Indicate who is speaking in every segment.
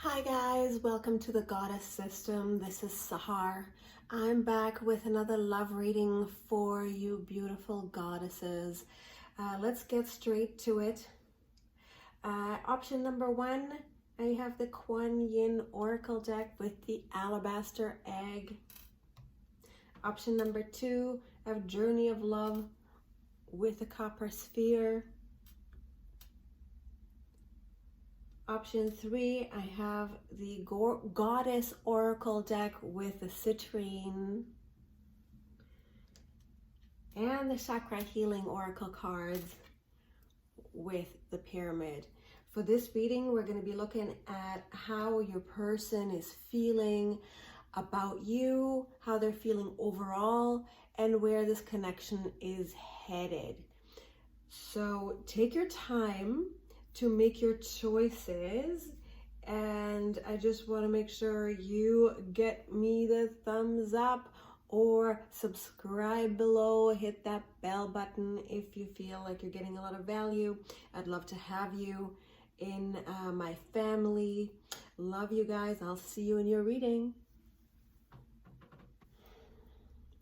Speaker 1: Hi guys, welcome to the Goddess System. This is Sahar. I'm back with another love reading for you beautiful goddesses. Let's get straight to it. Option number one, I have the Kuan Yin Oracle deck with the Alabaster Egg. Option number two, I have Journey of Love with the Copper Sphere. Option three, I have the Goddess Oracle deck with the Citrine and the Chakra Healing Oracle cards with the Pyramid. For this reading, we're going to be looking at how your person is feeling about you, how they're feeling overall, and where this connection is headed. So take your time to make your choices, and I just want to make sure you get me the thumbs up or subscribe below. Hit that bell button if you feel like you're getting a lot of value. I'd love to have you in my family. Love you guys. I'll see you in your reading.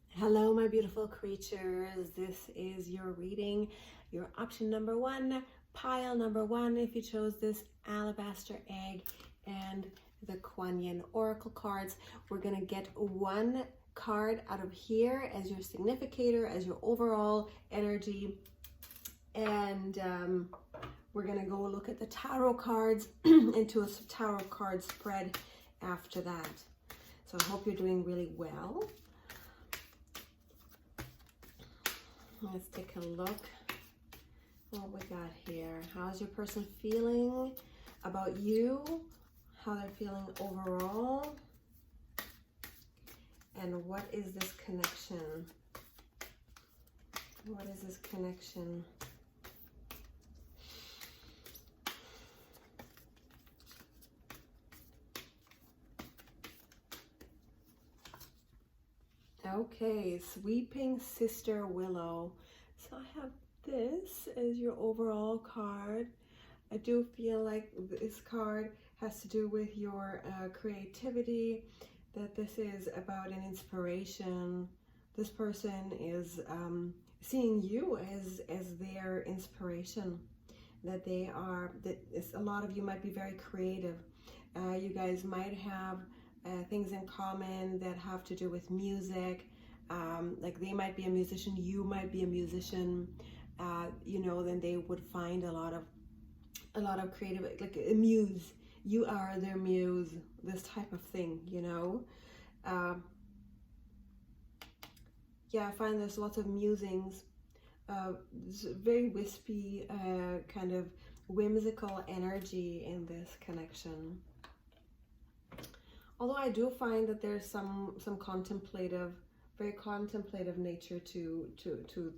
Speaker 1: Hello, my beautiful creatures. This is your reading, your option number one, pile number one, if you chose this Alabaster Egg and the Kuan Yin Oracle cards. We're going to get one card out of here as your significator, as your overall energy. And we're going to go look at the tarot cards into a tarot card spread after that. So I hope you're doing really well. Let's take a look what we got here. How's your person feeling about you? How they're feeling overall? And what is this connection? What is this connection? Okay, Sweeping Sister Willow. So I have this as your overall card. I do feel like this card has to do with your creativity, that this is about an inspiration. This person is seeing you as their inspiration, that they are, a lot of you might be very creative. You guys might have things in common that have to do with music. Like they might be a musician, you might be a musician. You know, then they would find a lot of creative, like a muse. You are their muse, this type of thing, you know. Yeah, I find there's lots of musings, very wispy, kind of whimsical energy in this connection. Although I do find that there's some contemplative, very contemplative nature to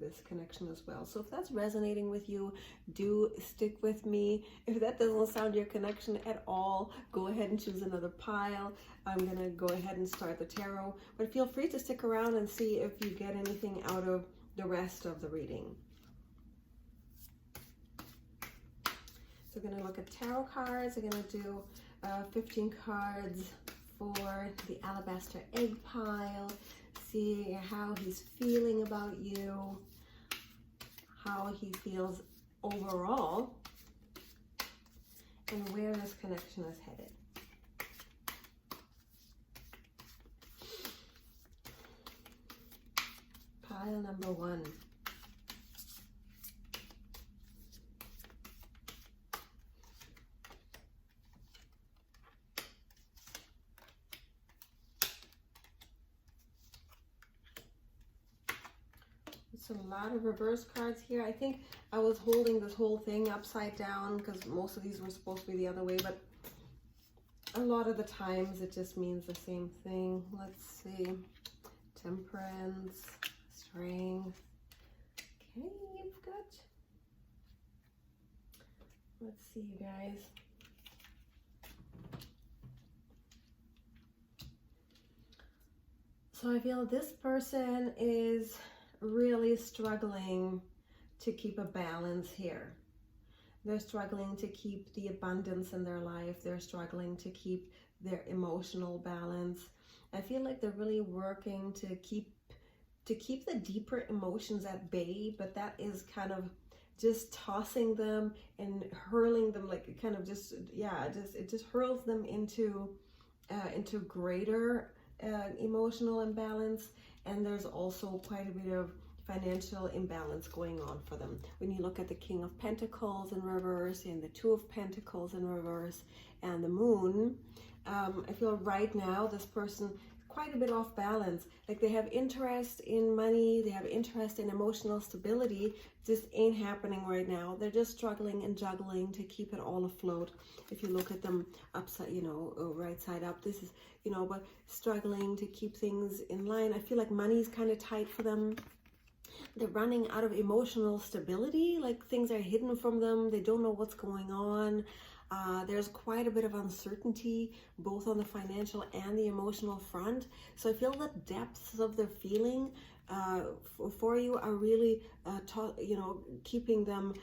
Speaker 1: this connection as well. So if that's resonating with you, do stick with me. If that doesn't sound your connection at all, go ahead and choose another pile. I'm gonna go ahead and start the tarot, but feel free to stick around and see if you get anything out of the rest of the reading. So we're gonna look at tarot cards. We're gonna do 15 cards for the Alabaster Egg pile. See how he's feeling about you, how he feels overall, and where this connection is headed. Pile number one. It's a lot of reverse cards here. I think I was holding this whole thing upside down because most of these were supposed to be the other way, but a lot of the times it just means the same thing. Let's see. Temperance, strength. Okay, you've got, let's see, you guys. So I feel this person is really struggling to keep a balance here. They're struggling to keep the abundance in their life. They're struggling to keep their emotional balance. I feel like they're really working to keep the deeper emotions at bay, but that is kind of just tossing them and hurling them, like kind of just, yeah, it just hurls them into greater emotional imbalance. And there's also quite a bit of financial imbalance going on for them. When you look at the King of Pentacles in reverse and the Two of Pentacles in reverse and the Moon, I feel right now this person quite a bit off balance. Like they have interest in money, they have interest in emotional stability, just ain't happening right now. They're just struggling and juggling to keep it all afloat. If you look at them upside, right side up, this is, but struggling to keep things in line. I feel like money's kind of tight for them. They're running out of emotional stability, like things are hidden from them. They don't know what's going on. There's quite a bit of uncertainty, both on the financial and the emotional front. So I feel the depths of their feeling for you are really, keeping them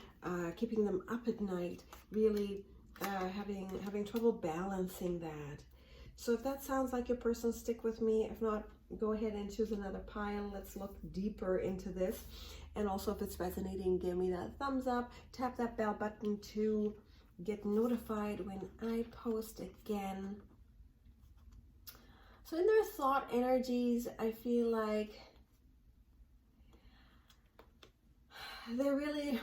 Speaker 1: up at night, really having trouble balancing that. So if that sounds like your person, stick with me. If not, go ahead and choose another pile. Let's look deeper into this. And also, if it's resonating, give me that thumbs up. Tap that bell button to get notified when I post again. So in their thought energies, I feel like they're really,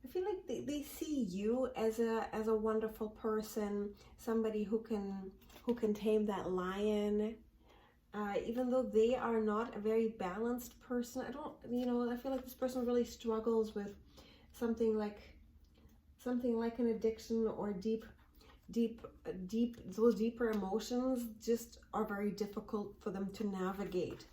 Speaker 1: I feel like they see you as a wonderful person, somebody who can tame that lion. Even though they are not a very balanced person, I feel like this person really struggles with something like an addiction, or those deeper emotions just are very difficult for them to navigate.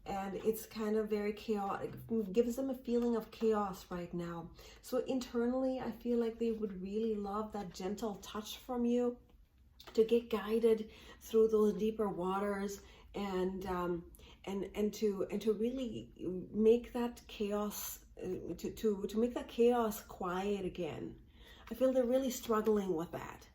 Speaker 1: And it's kind of very chaotic. It gives them a feeling of chaos right now. So internally, I feel like they would really love that gentle touch from you, to get guided through those deeper waters, and to really make that chaos to make that chaos quiet again. I feel they're really struggling with that.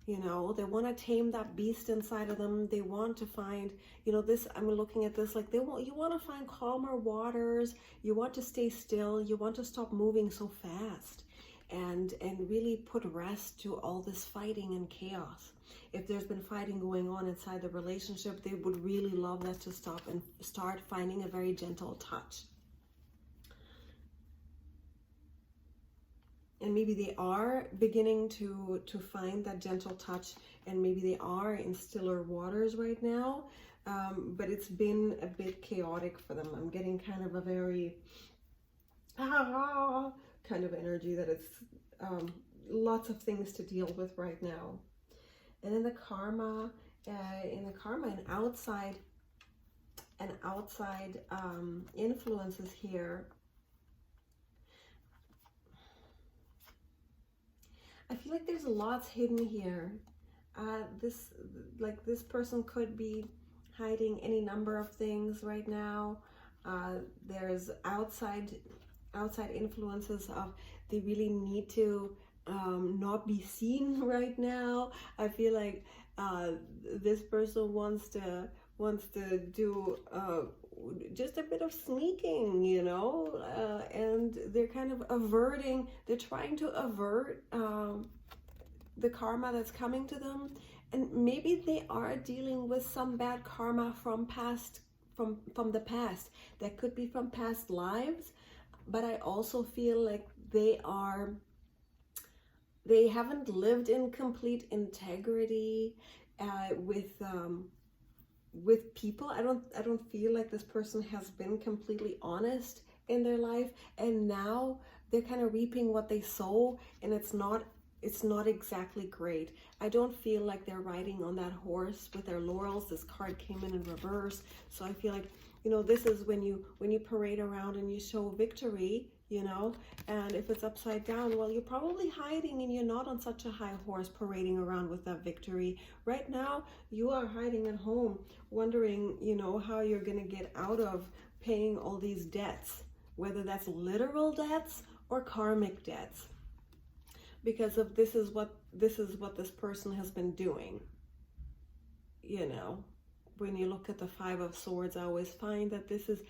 Speaker 1: They want to tame that beast inside of them. They want to find, this, I'm looking at this like you want to find calmer waters. You want to stay still. You want to stop moving so fast, and really put rest to all this fighting and chaos. If there's been fighting going on inside the relationship, they would really love that to stop and start finding a very gentle touch. And maybe they are beginning to find that gentle touch, and maybe they are in stiller waters right now, but it's been a bit chaotic for them. I'm getting kind of a very kind of energy that it's lots of things to deal with right now. And in the karma, and outside influences here, I feel like there's lots hidden here. This person could be hiding any number of things right now. There's outside influences of they really need to not be seen right now. I feel like this person wants to do just a bit of sneaking, and they're kind of they're trying to avert the karma that's coming to them. And maybe they are dealing with some bad karma from the past. That could be from past lives, but I also feel like they haven't lived in complete integrity with people. I don't feel like this person has been completely honest in their life, and now they're kind of reaping what they sow, and it's not exactly great. I don't feel like they're riding on that horse with their laurels. This card came in reverse, so I feel like this is when you parade around and you show victory, and if it's upside down, well, you're probably hiding and you're not on such a high horse parading around with that victory. Right now, you are hiding at home, wondering, how you're going to get out of paying all these debts. whether that's literal debts or karmic debts, because of this is what this person has been doing. You know, when you look at the Five of Swords, I always find that this is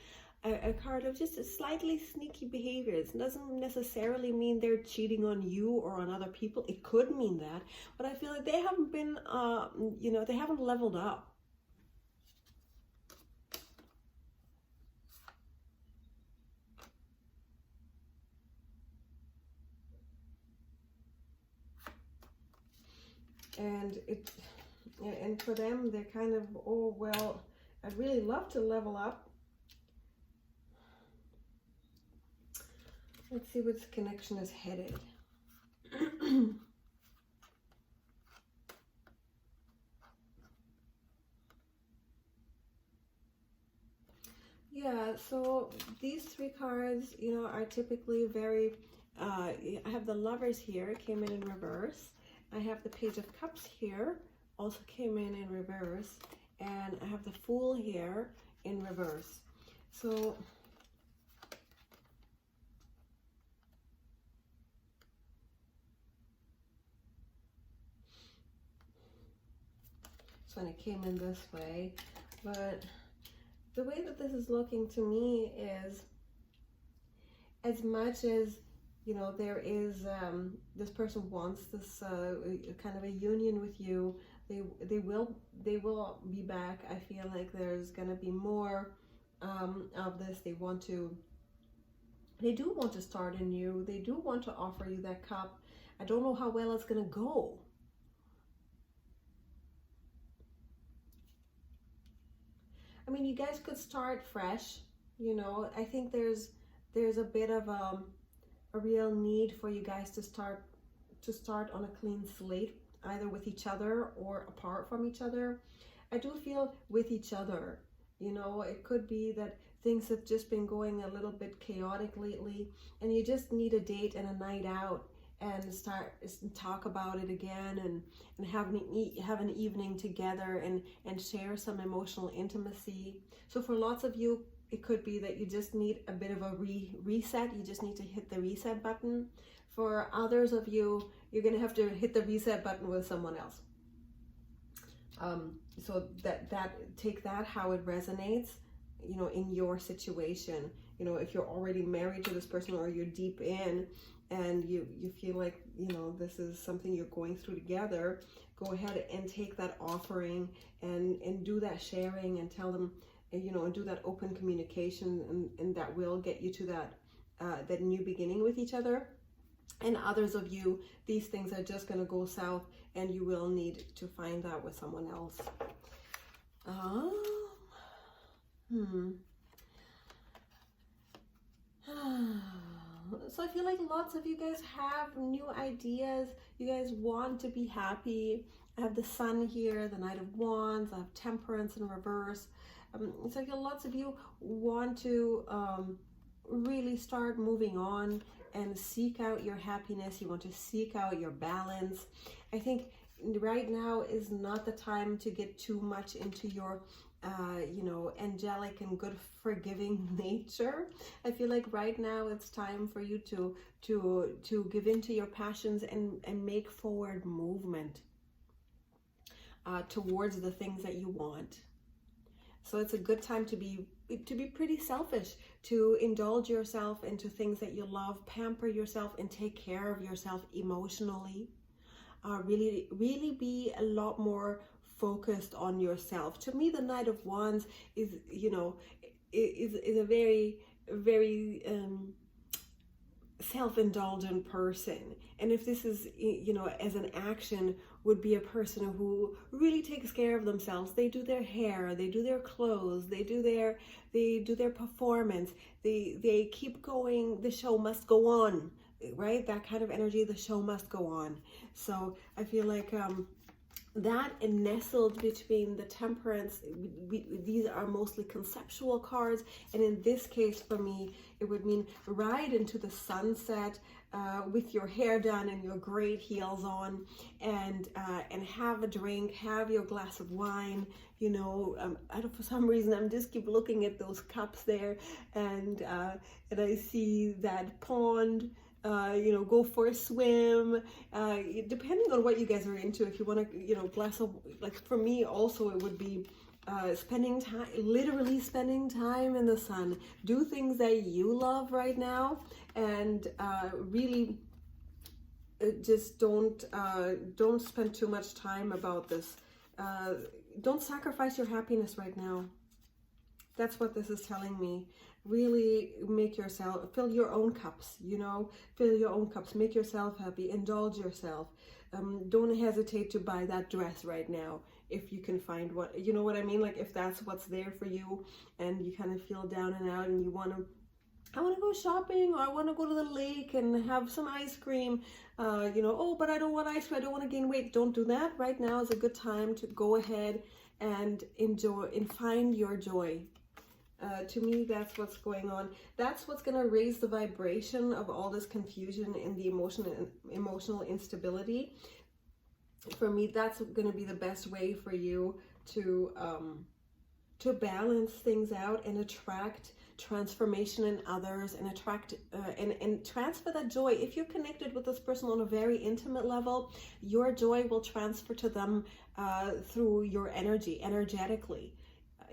Speaker 1: a card of just a slightly sneaky behavior. It doesn't necessarily mean they're cheating on you or on other people. It could mean that, but I feel like they haven't been, you know, they haven't leveled up. And for them, they're kind of, oh, well, I'd really love to level up. Let's see which connection is headed. Yeah, so these three cards, you know, are typically very, I have the Lovers here, it came in reverse. I have the Page of Cups here, also came in reverse. And I have the Fool here in reverse. So when it came in this way, but the way that this is looking to me is, as much as, you know, there is this person wants this kind of a union with you, they will be back. I feel like there's gonna be more of this. They do want to start anew. They do want to offer you that cup. I don't know how well it's gonna go. I mean, you guys could start fresh, you know. I think there's a bit of a real need for you guys to start on a clean slate, either with each other or apart from each other. I do feel with each other, you know. It could be that things have just been going a little bit chaotic lately, and you just need a date and a night out and talk about it again, and have an evening together and share some emotional intimacy. So for lots of you, it could be that you just need a bit of a reset. You just need to hit the reset button. For others of you, you're going to have to hit the reset button with someone else. So take that how it resonates, you know, in your situation. You know, if you're already married to this person, or you're deep in and you feel like, you know, this is something you're going through together, go ahead and take that offering and do that sharing, and tell them, you know, and do that open communication, and that will get you to that new beginning with each other. And others of you, these things are just going to go south, and you will need to find out with someone else. So I feel like lots of you guys have new ideas. You guys want to be happy. I have the Sun here, the Knight of Wands. I have Temperance in reverse. So I feel lots of you want to really start moving on and seek out your happiness. You want to seek out your balance. I think right now is not the time to get too much into your you know, angelic and good forgiving nature. I feel like right now it's time for you to give in to your passions and make forward movement towards the things that you want. So it's a good time to be pretty selfish, to indulge yourself into things that you love, pamper yourself, and take care of yourself emotionally. Really be a lot more focused on yourself. To me, the Knight of Wands is, you know, is a very, very self-indulgent person. And if this is, you know, as an action, would be a person who really takes care of themselves. They do their hair, they do their clothes, they do their performance, they keep going, the show must go on, right? That kind of energy, the show must go on. So I feel like that and nestled between the Temperance, these are mostly conceptual cards, and in this case for me it would mean ride into the sunset with your hair done and your great heels on, and have a drink, have your glass of wine, you know. I don't, for some reason I'm just keep looking at those cups there, and I see that pond. You know, go for a swim, depending on what you guys are into. If you want to, you know, glass of, like for me also it would be spending time, literally spending time in the sun. Do things that you love right now, and really just don't spend too much time about this. Don't sacrifice your happiness right now. That's what this is telling me. Really make yourself, fill your own cups, you know, fill your own cups, make yourself happy, indulge yourself. Don't hesitate to buy that dress right now if you can find what, you know what I mean? Like if that's what's there for you and you kind of feel down and out and you want to, I want to go shopping, or I want to go to the lake and have some ice cream, you know, oh, but I don't want ice cream, I don't want to gain weight. Don't do that. Right now is a good time to go ahead and enjoy and find your joy. To me, that's what's going on. That's what's going to raise the vibration of all this confusion and the emotional instability. For me, that's going to be the best way for you to balance things out and attract transformation in others, and attract and transfer that joy. If you're connected with this person on a very intimate level, your joy will transfer to them through your energetically.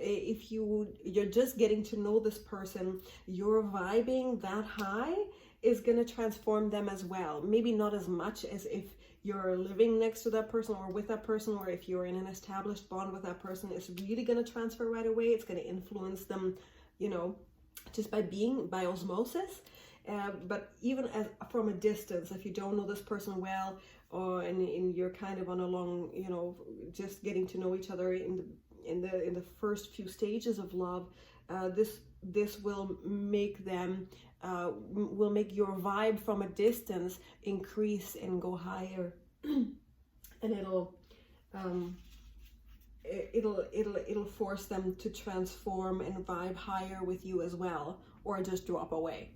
Speaker 1: If you're just getting to know this person, you're vibing that high is going to transform them as well. Maybe not as much as if you're living next to that person or with that person, or if you're in an established bond with that person. It's really going to transfer right away. It's going to influence them, you know, just by osmosis. But even from a distance, if you don't know this person well, or and you're kind of on a long, you know, just getting to know each other in the first few stages of love, this will make them will make your vibe from a distance increase and go higher, and it'll force them to transform and vibe higher with you as well, or just drop away,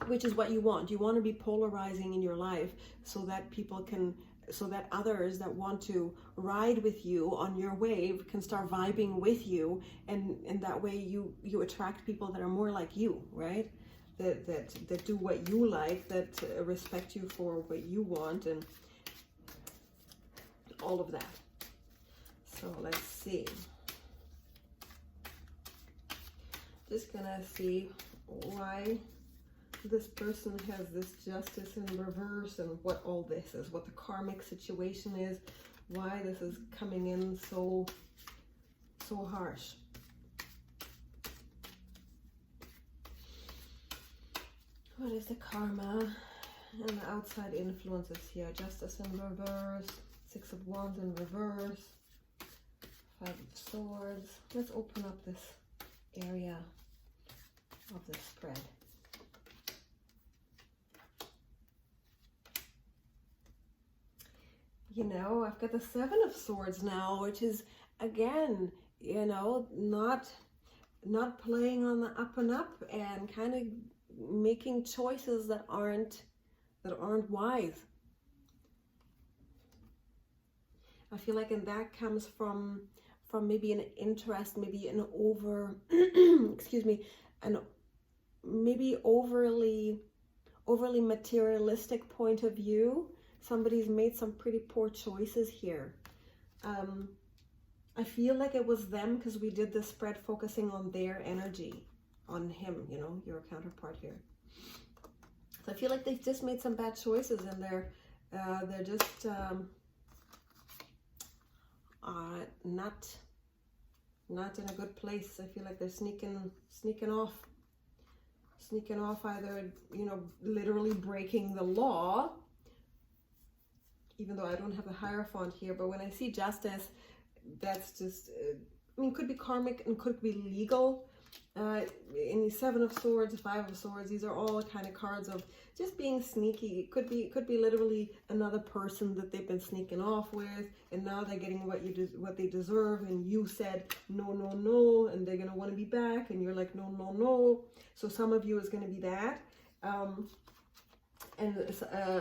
Speaker 1: which is what you want. You want to be polarizing in your life so that others that want to ride with you on your wave can start vibing with you, and that way you attract people that are more like you, right? That do what you like, that respect you for what you want, and all of that. So let's see. Just gonna see why this person has this Justice in reverse, and what all this is, what the karmic situation is, why this is coming in so harsh. What is the karma and the outside influences here? Justice in reverse, Six of Wands in reverse, Five of Swords. Let's open up this area of the spread. You know, I've got the Seven of Swords now, which is, again, you know, not playing on the up and up, and kind of making choices that aren't wise. I feel like, and that comes from maybe an interest, maybe an excuse me, an maybe overly materialistic point of view. Somebody's made some pretty poor choices here. I feel like it was them, because we did this spread focusing on their energy, on him, you know, your counterpart here. So I feel like they've just made some bad choices, and they're just not in a good place. I feel like they're sneaking off, either, you know, literally breaking the law, even though I don't have the Hierophant here. But when I see Justice, that's just, I mean, could be karmic and could be legal. Any Seven of Swords, Five of Swords, these are all kind of cards of just being sneaky. It could be literally another person that they've been sneaking off with, and now they're getting what they deserve, and you said no, no, no, and they're gonna want to be back, and you're like no, no, no. So some of you is going to be that, and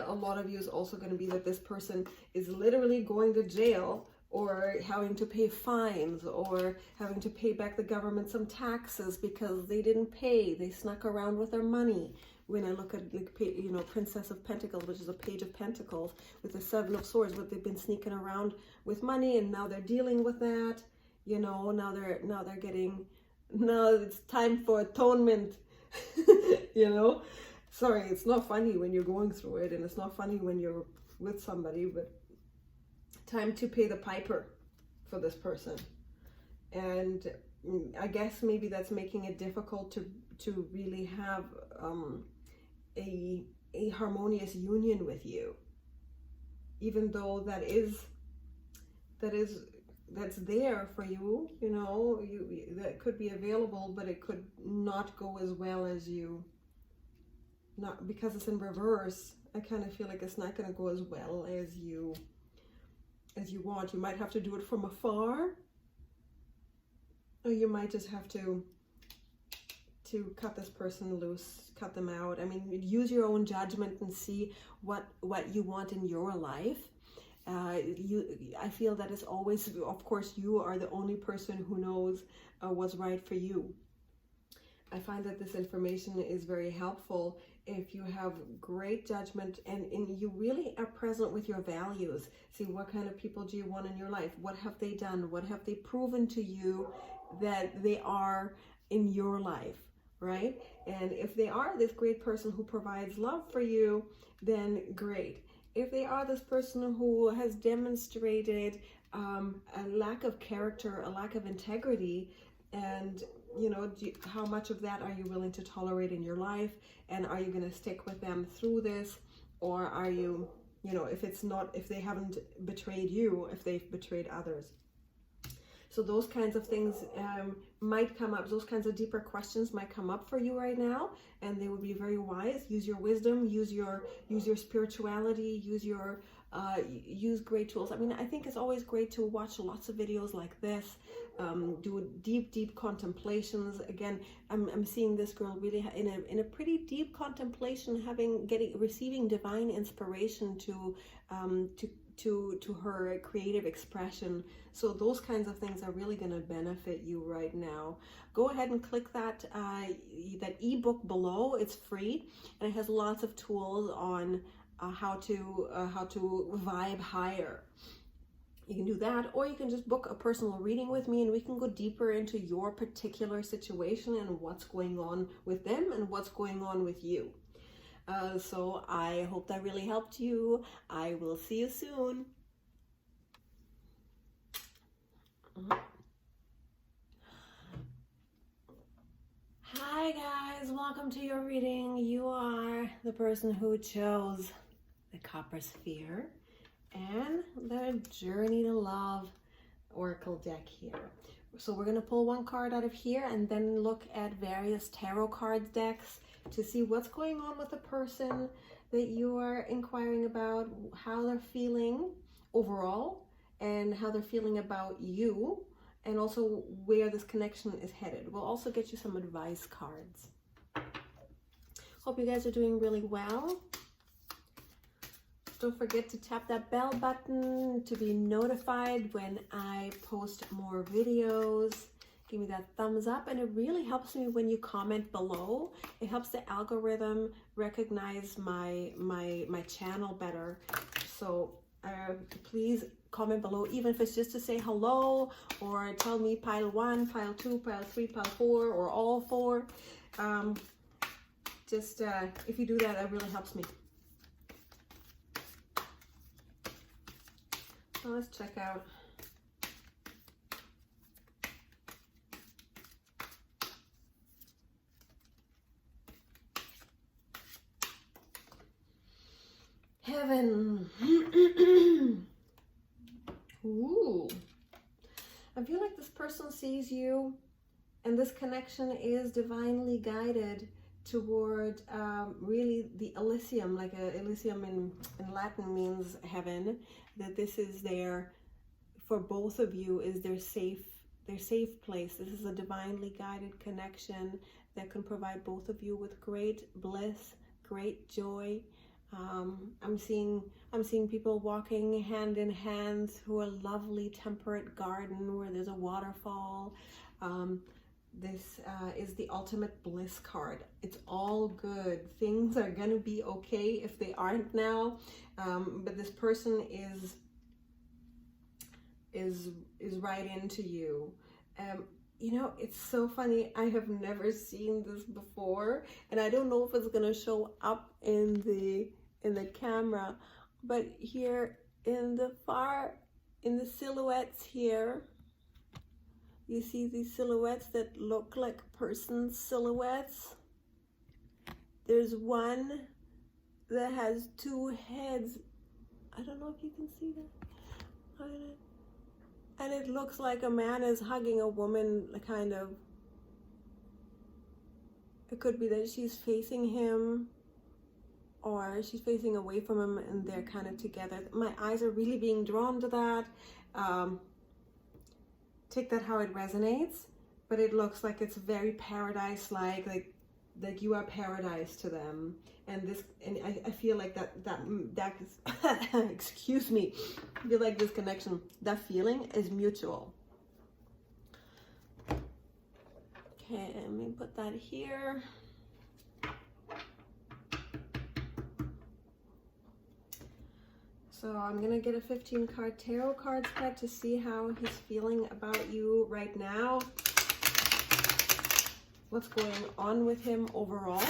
Speaker 1: a lot of you is also going to be that this person is literally going to jail, or having to pay fines, or having to pay back the government some taxes because they didn't pay. They snuck around with their money. When I look at, like, you know, Princess of Pentacles, which is a Page of Pentacles, with the Seven of Swords, but they've been sneaking around with money, and now they're dealing with that. You know, now it's time for atonement. You know, sorry, it's not funny when you're going through it, and it's not funny when you're with somebody, but time to pay the piper for this person. And I guess maybe that's making it difficult to really have a harmonious union with you, even though that's there for you. You know, that could be available, but it could not go as well as you. Not because it's in reverse. I kind of feel like it's not going to go as well as you want. You might have to do it from afar, or you might just have to cut this person loose, cut them out. I mean, use your own judgment and see what you want in your life. I feel that it's always, of course, you are the only person who knows what's right for you. I find that this information is very helpful if you have great judgment and you really are present with your values. See, what kind of people do you want in your life? What have they done? What have they proven to you that they are in your life, right? And if they are this great person who provides love for you, then great. If they are this person who has demonstrated a lack of character, a lack of integrity, and you know, how much of that are you willing to tolerate in your life? And are you going to stick with them through this? Or are you, you know, if they haven't betrayed you, if they've betrayed others? So those kinds of things might come up. Those kinds of deeper questions might come up for you right now, and they would be very wise. Use your wisdom, use your spirituality, use great tools. I mean, I think it's always great to watch lots of videos like this, do deep contemplations. Again, I'm seeing this girl really in a pretty deep contemplation, receiving divine inspiration to her creative expression. So those kinds of things are really going to benefit you right now. Go ahead and click that ebook below. It's free, and it has lots of tools on how to vibe higher. You can do that, or you can just book a personal reading with me, and we can go deeper into your particular situation and what's going on with them and what's going on with you. So I hope that really helped you. I will see you soon. Hi guys, welcome to your reading. You are the person who chose the Copper Sphere and the Journey to Love Oracle deck here. So we're going to pull one card out of here and then look at various tarot card decks to see what's going on with the person that you are inquiring about, how they're feeling overall, and how they're feeling about you, and also where this connection is headed. We'll also get you some advice cards. Hope you guys are doing really well. Don't forget to tap that bell button to be notified when I post more videos. Give me that thumbs up, and it really helps me when you comment below. It helps the algorithm recognize my channel better. So please comment below, even if it's just to say hello, or tell me pile 1, pile 2, pile 3, pile 4, or all 4. If you do that, it really helps me. So let's check out Heaven. Ooh. I feel like this person sees you And this connection is divinely guided toward really the Elysium, like Elysium in Latin means heaven, that this is there for both of you, is their safe place. This is a divinely guided connection that can provide both of you with great bliss, great joy. I'm seeing people walking hand in hand through a lovely temperate garden where there's a waterfall. This is the ultimate bliss card. It's all good. Things are gonna be okay if they aren't now, but this person is right into you. You know, it's so funny. I have never seen this before, and I don't know if it's gonna show up in the camera, but here in the silhouettes here, you see these silhouettes that look like person silhouettes. There's one that has two heads. I don't know if you can see that. And it looks like a man is hugging a woman, kind of. It could be that she's facing him or she's facing away from him and they're kind of together. My eyes are really being drawn to that. Take that how it resonates, but it looks like it's very paradise-like, like you are paradise to them. And I feel like that is, excuse me, I feel like this connection, that feeling is mutual. Okay, let me put that here. So I'm gonna get a 15 card tarot card spread to see how he's feeling about you right now. What's going on with him overall.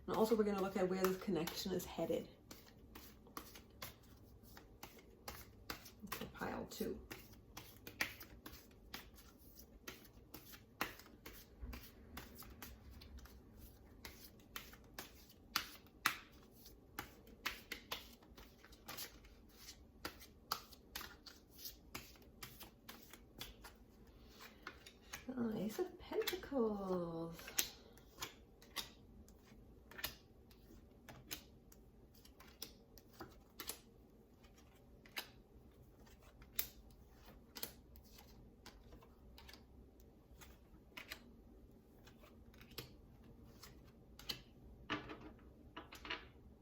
Speaker 1: And also we're gonna look at where this connection is headed. Okay, pile 2. Ace of Pentacles.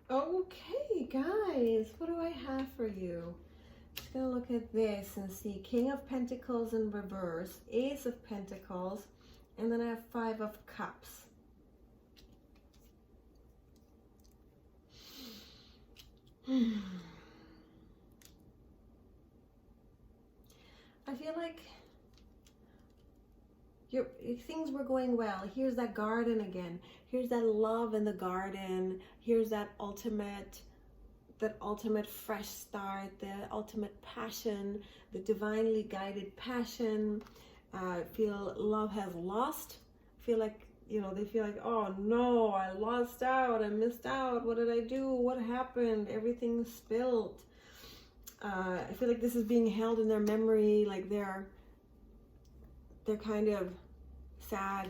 Speaker 1: Okay, guys, what do I have for you? Just gonna look at this and see King of Pentacles in reverse, Ace of Pentacles, and then I have 5 of Cups. I feel like things were going well. Here's that garden again. Here's that love in the garden. Here's that ultimate fresh start, the ultimate passion, the divinely guided passion. I feel love has lost. I feel like, you know, they feel like, oh no, I lost out, I missed out. What did I do? What happened? Everything spilled. I feel like this is being held in their memory, like they're kind of sad.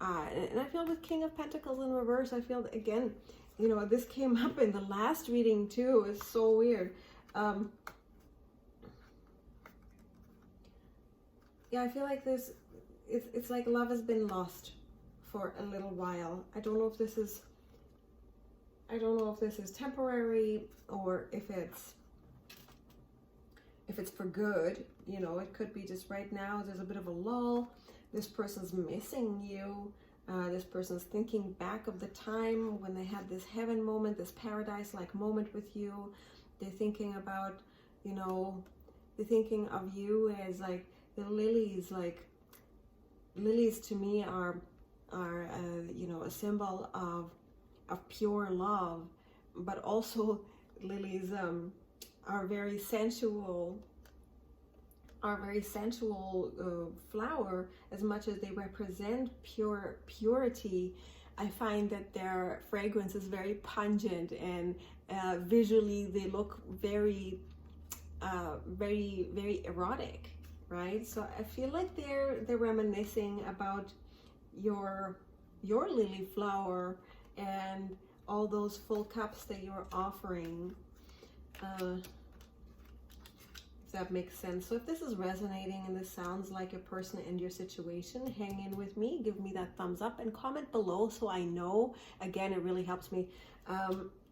Speaker 1: And I feel with King of Pentacles in reverse, I feel, again, you know, this came up in the last reading too. It's so weird. Yeah, I feel like it's like love has been lost for a little while. I don't know if this is temporary or if it's for good. You know, it could be just right now there's a bit of a lull. This person's missing you. This person's thinking back of the time when they had this heaven moment, this paradise-like moment with you. They're thinking about, you know, they're thinking of you as like the lilies. Like lilies to me are you know, a symbol of pure love, but also lilies are very sensual. Flower, as much as they represent purity. I find that their fragrance is very pungent, and visually they look very very erotic. right? So I feel like they're reminiscing about your lily flower and all those full cups that you're offering. If that makes sense. So if this is resonating and this sounds like a person in your situation, hang in with me, give me that thumbs up and comment below so I know. Again, it really helps me.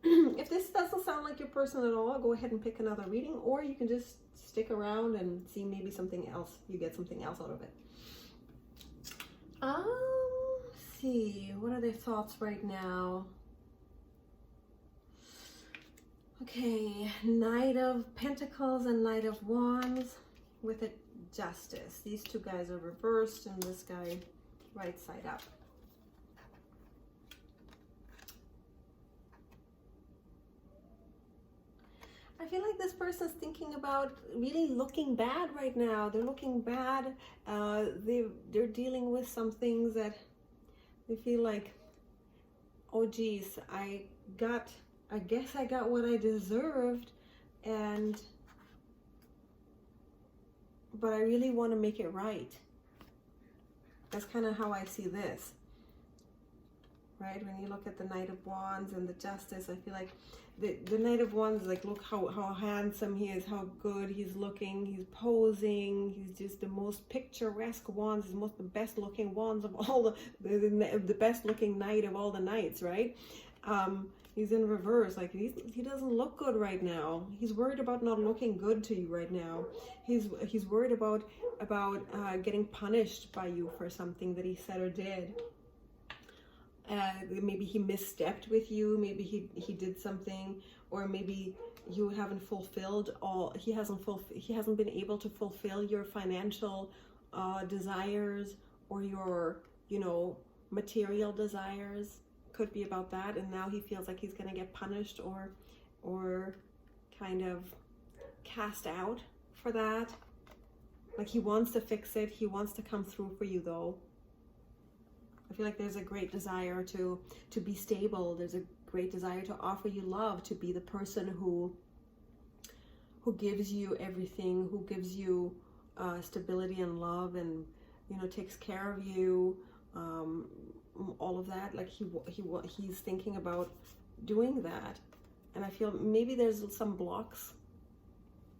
Speaker 1: If this doesn't sound like your person at all, go ahead and pick another reading, or you can just stick around and see maybe something else. You get something else out of it. Let's see, what are their thoughts right now? Okay, Knight of Pentacles and Knight of Wands with a Justice. These two guys are reversed and this guy right side up. I feel like this person's thinking about really looking bad right now. They're looking bad. They're dealing with some things that they feel like, oh geez, I guess I got what I deserved, but I really want to make it right. That's kind of how I see this, right? When you look at the Knight of Wands and the Justice, I feel like the Knight of Wands, like, look how handsome he is, how good he's looking, he's posing, he's just the most picturesque wands, the best looking wands of all the best looking knight of all the knights, right? He's in reverse, like he doesn't look good right now. He's worried about not looking good to you right now. He's worried about getting punished by you for something that he said or did. Maybe he misstepped with you. Maybe he did something, or maybe you haven't fulfilled all. He hasn't been able to fulfill your financial desires or your material desires. Could be about that, and now he feels like he's gonna get punished or kind of cast out for that. Like, he wants to fix it. He wants to come through for you, though. I feel like there's a great desire to be stable. There's a great desire to offer you love, to be the person who gives you everything, who gives you stability and love, and takes care of you. All of that, like he's thinking about doing that, and I feel maybe there's some blocks.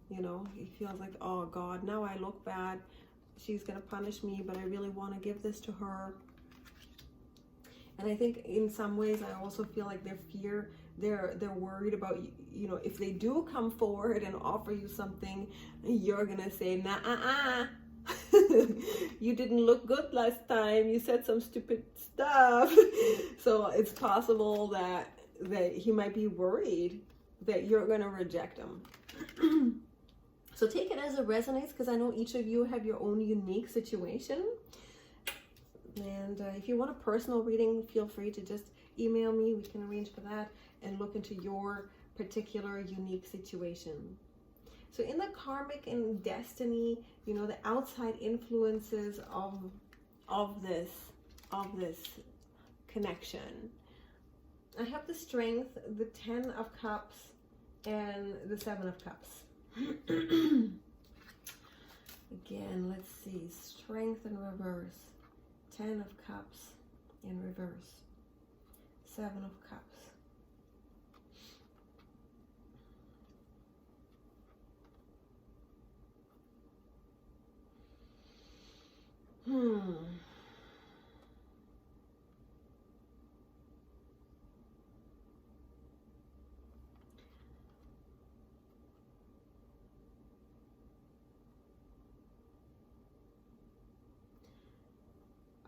Speaker 1: He feels like, oh God, now I look bad. She's gonna punish me, but I really want to give this to her. And I think in some ways, I also feel like they're worried about, if they do come forward and offer you something, you're gonna say, nah, you didn't look good last time. You said some stupid stuff. So it's possible that he might be worried that you're going to reject him. So take it as it resonates, because I know each of you have your own unique situation. And if you want a personal reading, feel free to just email me. We can arrange for that and look into your particular unique situation. So in the karmic and destiny, the outside influences of this connection, I have the Strength, the 10 of Cups, and the 7 of Cups. Again, let's see. Strength in reverse, 10 of Cups in reverse, 7 of Cups.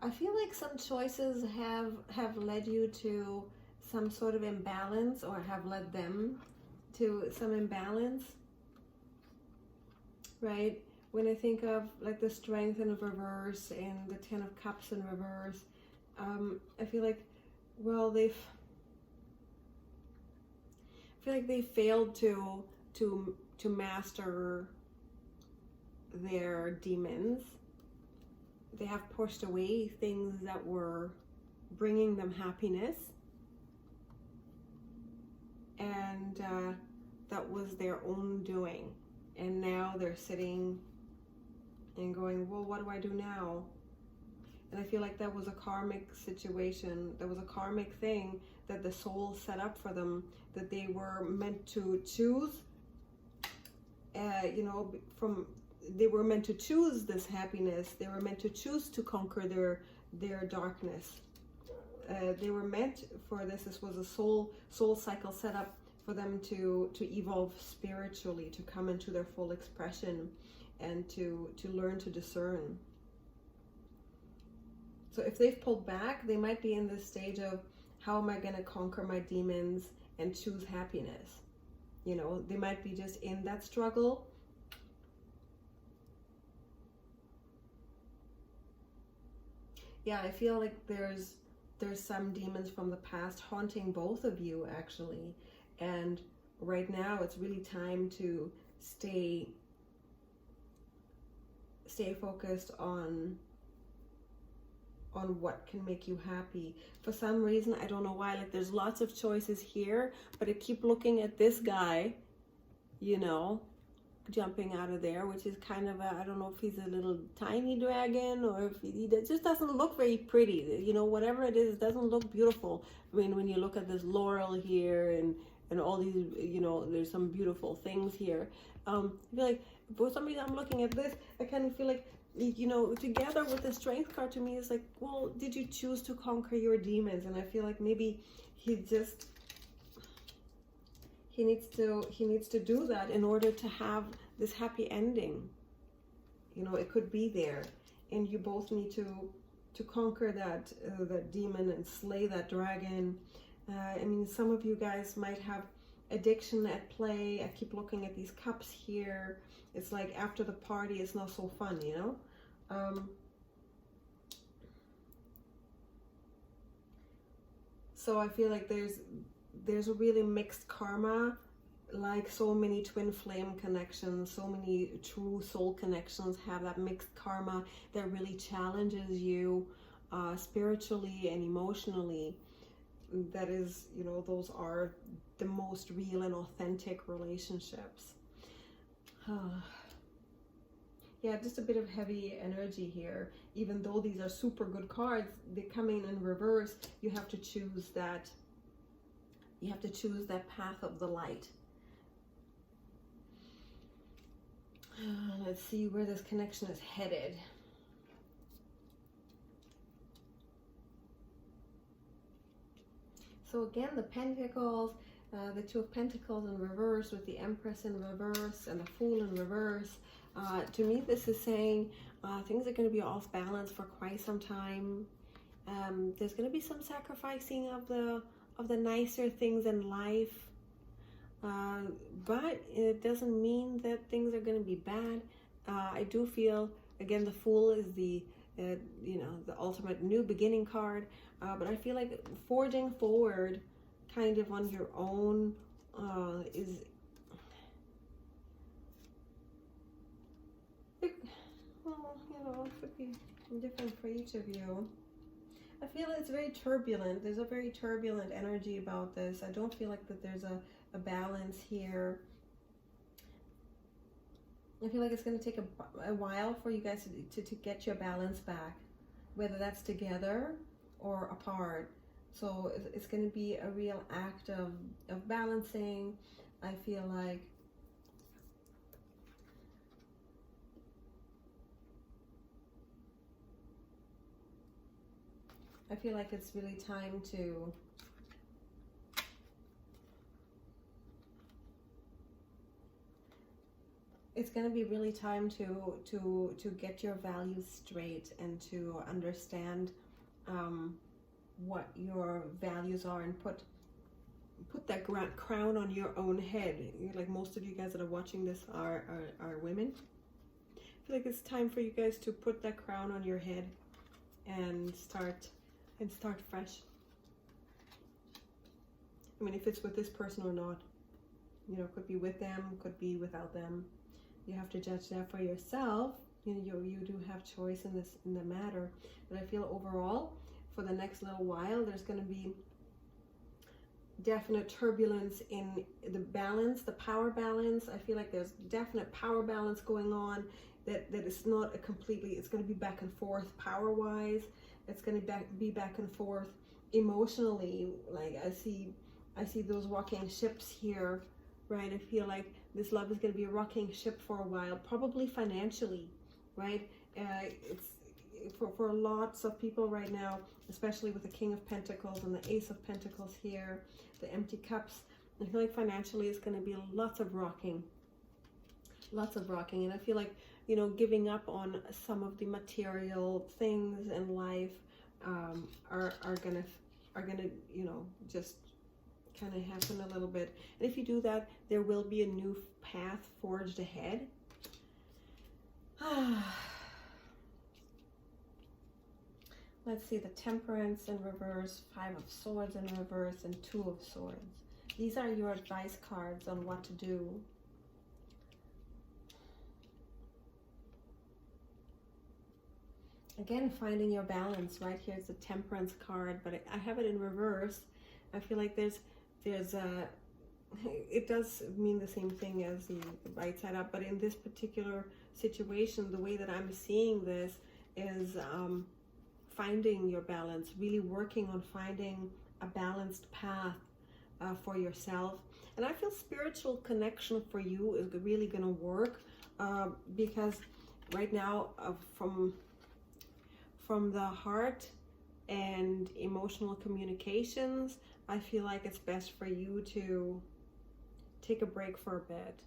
Speaker 1: I feel like some choices have led you to some sort of imbalance, or have led them to some imbalance, right? When I think of like the Strength in reverse and the 10 of Cups in reverse, I feel like, well, they failed to master their demons. They have pushed away things that were bringing them happiness, and that was their own doing. And now they're sitting and going, well, what do I do now? And I feel like that was a karmic situation. That was a karmic thing that the soul set up for them, that they were meant to choose, you know, they were meant to choose this happiness. They were meant to choose to conquer their darkness. They were meant for this. This was a soul cycle set up for them to evolve spiritually, to come into their full expression, and to learn to discern. So if they've pulled back, they might be in this stage of, how am I going to conquer my demons and choose happiness? You know, they might be just in that struggle. Yeah, I feel like there's some demons from the past haunting both of you, actually. And right now it's really time to stay focused on what can make you happy. For some reason, I don't know why, like there's lots of choices here, but I keep looking at this guy, you know, jumping out of there, which is kind of a, I don't know if he's a little tiny dragon, or if he just doesn't look very pretty, you know, whatever it is, it doesn't look beautiful. I mean, when you look at this laurel here and all these, you know, there's some beautiful things here. I feel like for some reason I'm looking at this, I kind of feel like, you know, together with the strength card, to me is like, well, did you choose to conquer your demons? And I feel like maybe he needs to do that in order to have this happy ending. You know, it could be there, and you both need to conquer that demon and slay that dragon. I mean, some of you guys might have addiction at play. I keep looking at these cups here. It's like after the party, it's not so fun, you know? So I feel like there's a really mixed karma, like so many twin flame connections, so many true soul connections have that mixed karma that really challenges you spiritually and emotionally. That is, you know, those are the most real and authentic relationships. Yeah, just a bit of heavy energy here. Even though these are super good cards, they come in reverse. You have to choose that. You have to choose that path of the light. Let's see where this connection is headed. So again, the Pentacles, the Two of Pentacles in reverse with the Empress in reverse and the Fool in reverse. To me, this is saying things are going to be off balance for quite some time. There's going to be some sacrificing of the nicer things in life, but it doesn't mean that things are going to be bad. I do feel, again, the Fool is the you know, the ultimate new beginning card, but I feel like forging forward kind of on your own is, well, you know, it could be different for each of you. I feel it's very turbulent. There's a very turbulent energy about this. I don't feel like that there's a balance here. I feel like it's going to take a while for you guys to get your balance back, whether that's together or apart. So it's going to be a real act of balancing. I feel like it's really time to it's going to be really time to get your values straight and to understand what your values are, and put that crown on your own head. Like most of you guys that are watching this are women. I feel like it's time for you guys to put that crown on your head and start fresh. I mean, if it's with this person or not, you know, could be with them, could be without them. You have to judge that for yourself. You know, you do have choice in the matter. But I feel overall, for the next little while, there's going to be definite turbulence in the balance, the power balance. I feel like there's definite power balance going on that it's not a completely, it's going to be back and forth power-wise. It's going to be back and forth emotionally. Like I see those rocking ships here, right? I feel like this love is going to be a rocking ship for a while, probably financially, right? It's for lots of people right now, especially with the King of Pentacles and the Ace of Pentacles here, the Empty Cups. I feel like financially it's going to be lots of rocking, and I feel like, you know, giving up on some of the material things in life are gonna, you know, just kind of happen a little bit. And if you do that, there will be a new path forged ahead. Let's see, the Temperance in reverse, 5 of Swords in reverse, and 2 of Swords. These are your advice cards on what to do. Again, finding your balance. Right here's the Temperance card, but I have it in reverse. I feel like there's a, it does mean the same thing as the right side up, but in this particular situation, the way that I'm seeing this is finding your balance, really working on finding a balanced path for yourself. And I feel spiritual connection for you is really going to work because right now, from the heart and emotional communications, I feel like it's best for you to take a break for a bit.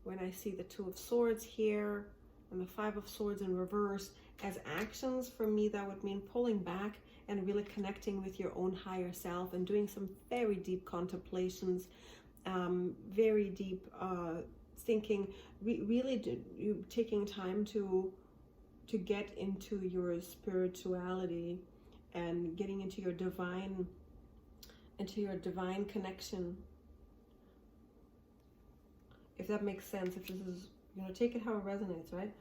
Speaker 1: When I see the 2 of Swords here and the 5 of Swords in reverse as actions, for me that would mean pulling back and really connecting with your own higher self and doing some very deep contemplations, very deep thinking, really taking time to get into your spirituality and getting into your divine connection. If that makes sense, if this is, you know, take it how it resonates, right?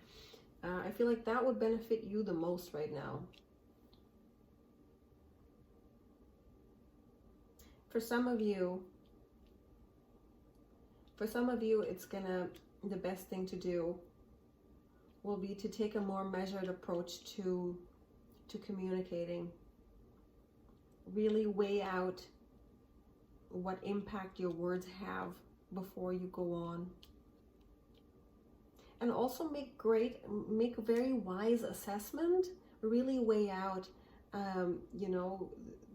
Speaker 1: I feel like that would benefit you the most right now. For some of you, it's the best thing to do will be to take a more measured approach to communicating. Really weigh out what impact your words have before you go on. And also make a very wise assessment. Really weigh out, you know,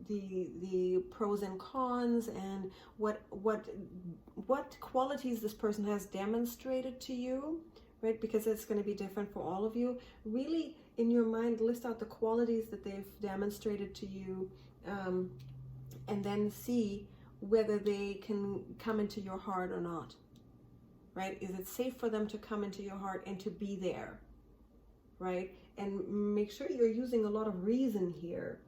Speaker 1: the pros and cons and what qualities this person has demonstrated to you, right? Because it's going to be different for all of you. Really, in your mind, list out the qualities that they've demonstrated to you, and then see whether they can come into your heart or not, right? Is it safe for them to come into your heart and to be there, right? And make sure you're using a lot of reason here.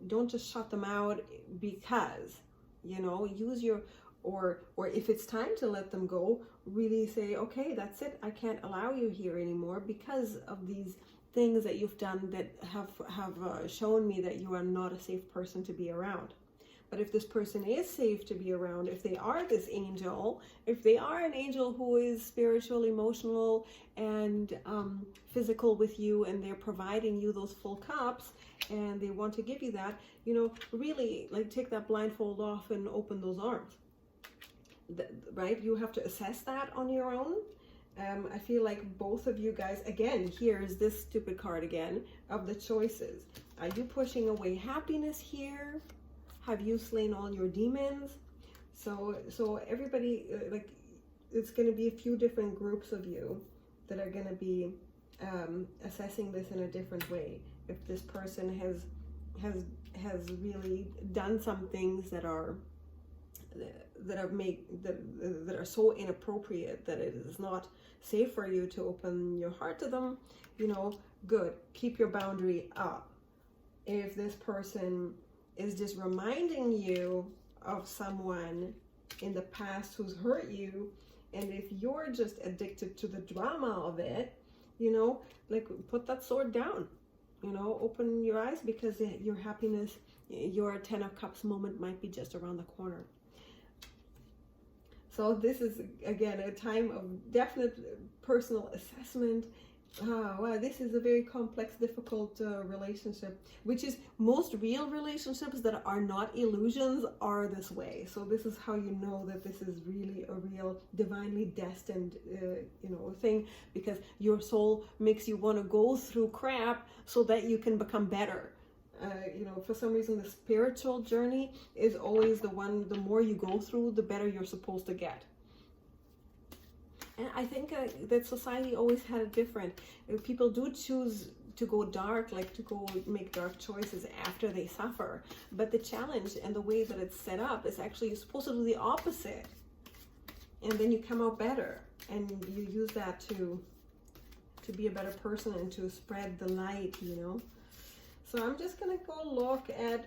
Speaker 1: Don't just shut them out because, you know, use your, or if it's time to let them go, really say, okay, that's it. I can't allow you here anymore because of these things that you've done that have shown me that you are not a safe person to be around. But if this person is safe to be around, if they are this angel, if they are an angel who is spiritual, emotional, and physical with you, and they're providing you those full cups, and they want to give you that, you know, really, like, take that blindfold off and open those arms, right? You have to assess that on your own. I feel like both of you guys, again, here's this stupid card again of the choices. Are you pushing away happiness here? Have you slain all your demons? So everybody, like, it's going to be a few different groups of you that are going to be assessing this in a different way. If this person has really done some things that are so inappropriate that it is not safe for you to open your heart to them, you know, good. Keep your boundary up. If this person is just reminding you of someone in the past who's hurt you, and if you're just addicted to the drama of it, you know, like, put that sword down, you know, open your eyes, because your happiness, your 10 of Cups moment might be just around the corner. So this is, again, a time of definite personal assessment. Wow, this is a very complex, difficult relationship, which is most real relationships that are not illusions are this way. So this is how you know that this is really a real divinely destined, thing, because your soul makes you want to go through crap so that you can become better. For some reason, the spiritual journey is always the more you go through, the better you're supposed to get. And I think that society always had it different. People do choose to go dark, like to go make dark choices after they suffer. But the challenge and the way that it's set up is actually you're supposed to do the opposite. And then you come out better. And you use that to be a better person and to spread the light, So I'm just going to go look at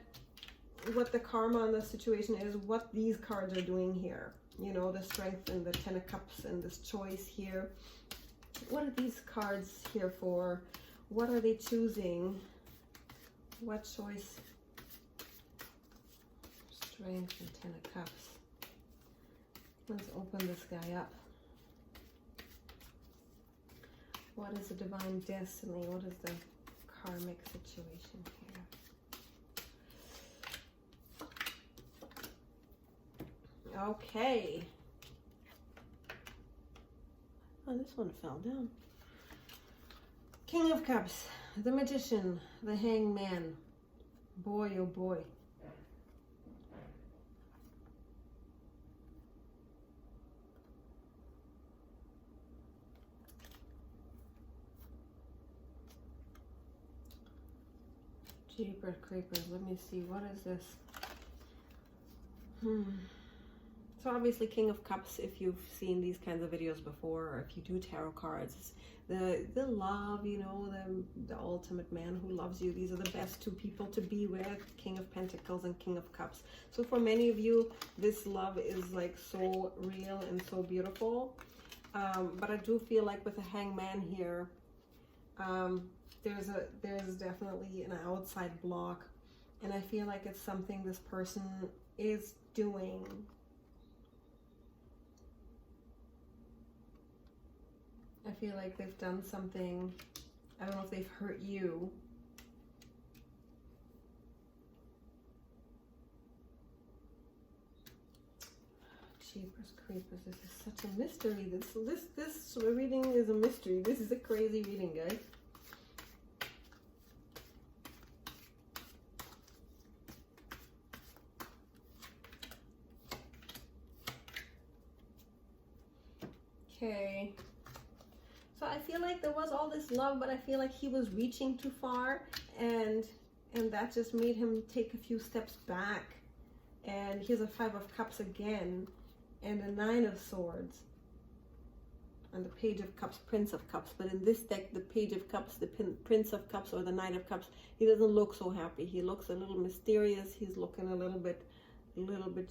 Speaker 1: what the karma on the situation is, what these cards are doing here. The Strength and the Ten of Cups and this choice here. What are these cards here for? What are they choosing? What choice? Strength and Ten of Cups. Let's open this guy up. What is the divine destiny? What is the karmic situation here? Okay. Oh, this one fell down. King of Cups, the Magician, the Hangman. Boy, oh boy. Jeepers creepers, let me see, what is this? So obviously King of Cups, if you've seen these kinds of videos before, or if you do tarot cards, the love, the ultimate man who loves you. These are the best two people to be with, King of Pentacles and King of Cups. So for many of you, this love is like so real and so beautiful. But I do feel like with the Hangman here, there's definitely an outside block, and I feel like it's something this person is doing. I feel like they've done something. I don't know if they've hurt you. Jeepers creepers, this is such a mystery. This reading is a mystery. This is a crazy reading, guys. Okay. So I feel like there was all this love, but I feel like he was reaching too far, and that just made him take a few steps back. And here's a Five of Cups again, and a Nine of Swords, and the Page of Cups, Prince of Cups. But in this deck, the Page of Cups, the Prince of Cups, or the Knight of Cups, he doesn't look so happy. He looks a little mysterious. He's looking a little bit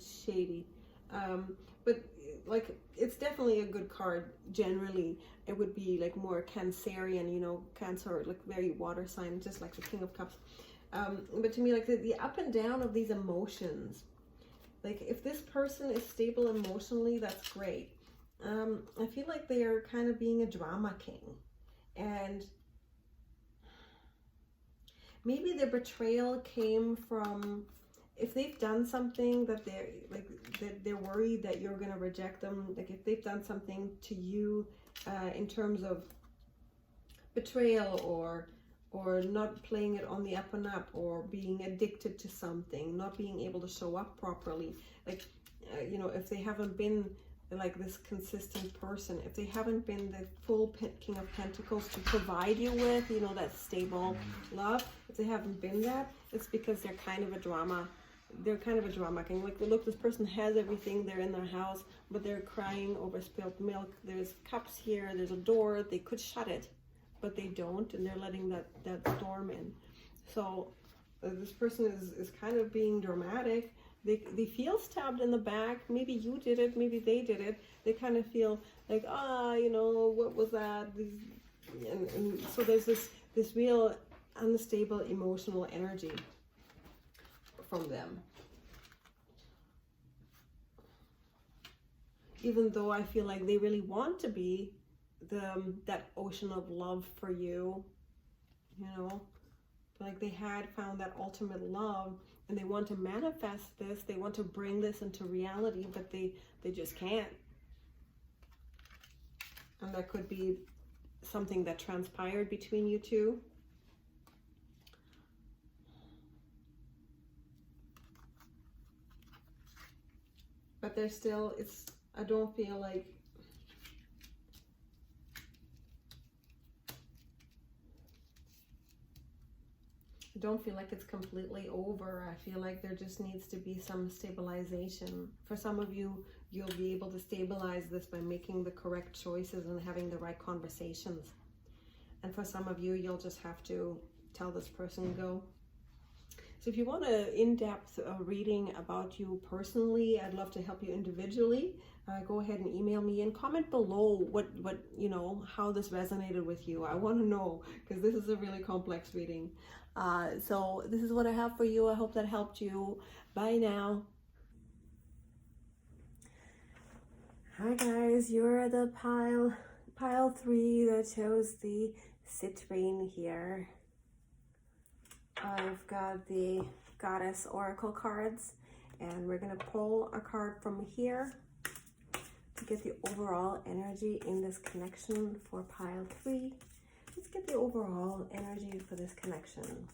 Speaker 1: shady. But like, it's definitely a good card. Generally, it would be like more Cancerian, Cancer, like very water sign, just like the King of Cups. But to me, like the up and down of these emotions, like if this person is stable emotionally, that's great. I feel like they are kind of being a drama king, and maybe the betrayal came from, if they've done something that they're worried that you're going to reject them, like if they've done something to you in terms of betrayal or not playing it on the up and up, or being addicted to something, not being able to show up properly, like if they haven't been like this consistent person, if they haven't been the full King of Pentacles to provide you with that stable love, if they haven't been that, it's because they're kind of a drama. They're kind of a drama king. Like, look, this person has everything, they're in their house, but they're crying over spilled milk. There's cups here, there's a door, they could shut it, but they don't, and they're letting that storm in. So this person is kind of being dramatic. They feel stabbed in the back. Maybe you did it, maybe they did it. They kind of feel like, what was that? And so there's this real unstable emotional energy from them. even though I feel like they really want to be that ocean of love for you, you know, like they had found that ultimate love and they want to manifest this, they want to bring this into reality, but they just can't. And that could be something that transpired between you two. But there's still, I don't feel like, it's completely over. I feel like there just needs to be some stabilization. For some of you, you'll be able to stabilize this by making the correct choices and having the right conversations. And for some of you, you'll just have to tell this person go. So if you want an in-depth reading about you personally, I'd love to help you individually. Go ahead and email me and comment below what you know, how this resonated with you. I want to know, because this is a really complex reading. So this is what I have for you. I hope that helped you. Bye now. Hi guys, you're the pile 3 that chose the citrine here. I've got the Goddess Oracle cards, and we're going to pull a card from here to get the overall energy in this connection for pile 3. Let's get the overall energy for this connection.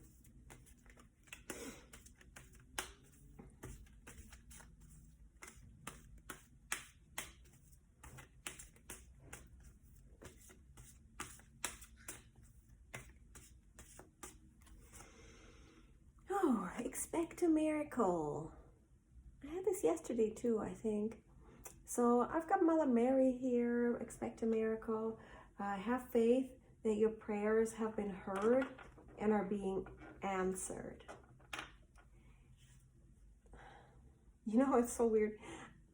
Speaker 1: Oh, expect a miracle. I had this yesterday too, I think. So I've got Mother Mary here, expect a miracle. Have faith that your prayers have been heard and are being answered. You know, it's so weird.